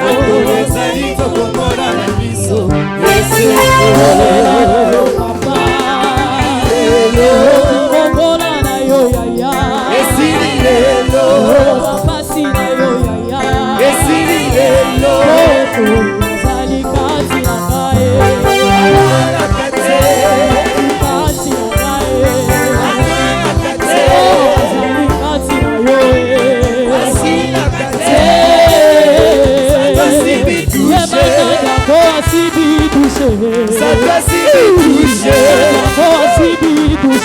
Mokolo ezali tokomona na miso Yeseko papa Mokola na yo yaya Esili lelo Papa si na yo yaya Esili lelo Zali kati na kae Ala kate Kati na kae Ala kate Zali kati na yo Asila kate Sata sibi touche Yako asibi touche Sata sibi touche Yako asibi touche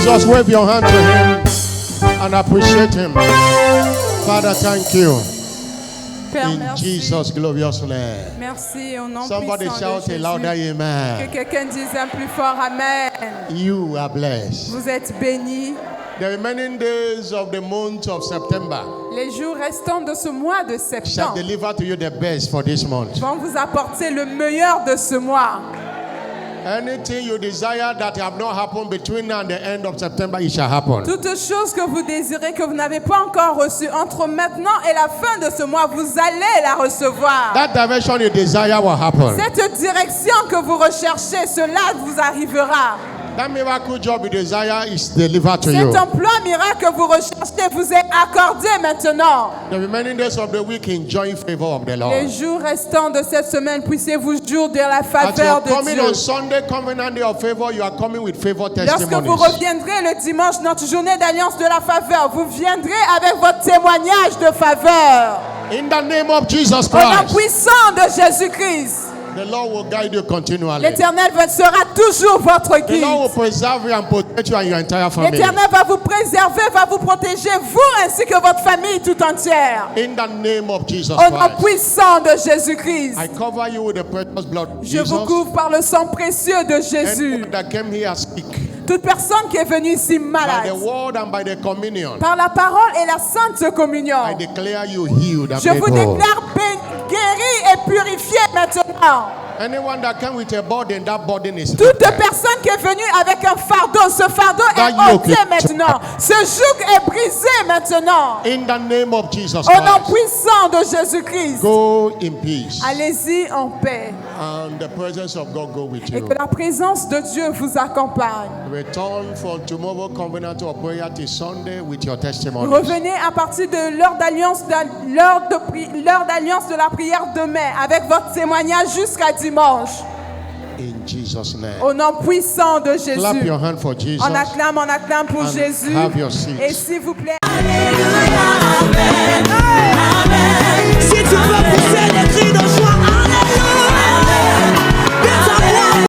Jesus, wave your hand to him and appreciate him. Father, thank you. Père, In merci. Jesus' glorious name. Merci au nom Somebody puissant de shout a Jésus. louder Que amen. quelqu'un dise un plus fort Amen. You are blessed. Vous êtes bénis. The remaining days of the month of September Les jours restants de ce mois de shall septembre deliver to you the best for this month. vont vous apporter le meilleur de ce mois. Anything you desire that have not happened between now and the end of September, it shall happen. Toutes choses que vous désirez, que vous n'avez pas encore reçues, entre maintenant et la fin de ce mois, vous allez la recevoir. That direction you desire will happen. Cette direction que vous recherchez, cela vous arrivera. That miracle job you desire is delivered to you. Cet emploi miracle que vous recherchez vous est accordé maintenant. The remaining days of the week enjoy favor of the Lord. Les jours restants de cette semaine, puissiez-vous jouir de la As you faveur are de coming Dieu. on Sunday, covenant day of favor, you are coming with favor Lorsque vous testimonies. reviendrez le dimanche, notre journée d'alliance de la faveur, vous viendrez avec votre témoignage de faveur. In the name of Jesus Au nom Christ, puissant de Jésus-Christ, the Lord will guide you continually. l'Éternel sera toujours votre The Lord guide. will preserve you and protect you and your entire family. L'Éternel va vous préserver, va vous protéger, vous ainsi que votre famille tout entière. In the name of Jesus Au nom Christ, puissant de Jésus-Christ, I cover you with the precious blood of je Jesus. vous couvre par le sang précieux de Jésus. Anyone that came here sick, Toute personne qui est venue ici by malade, the word and by the communion, par la parole et la sainte communion, I declare you healed and je made vous whole. déclare guéri et purifié maintenant. Anyone that came with a burden, that burden is Toute personne qui est venue avec un fardeau, ce fardeau That est yoke ôté is- maintenant. Ce joug est brisé maintenant. in the name of Jesus Au nom Christ. puissant de Jésus-Christ. Go in peace, Allez-y en paix. and the presence of God go with Et you. que la présence de Dieu vous accompagne. Return from tomorrow covenant of prayer till Sunday with your testimony. Revenez à partir de l'heure d'alliance de la prière demain avec votre témoignage jusqu'à dimanche. In Jesus' name. Au nom puissant de Jésus. Clap your hand for Jesus. On acclame pour And Jésus. have your seat. Et s'il vous plaît. Alléluia, Amen.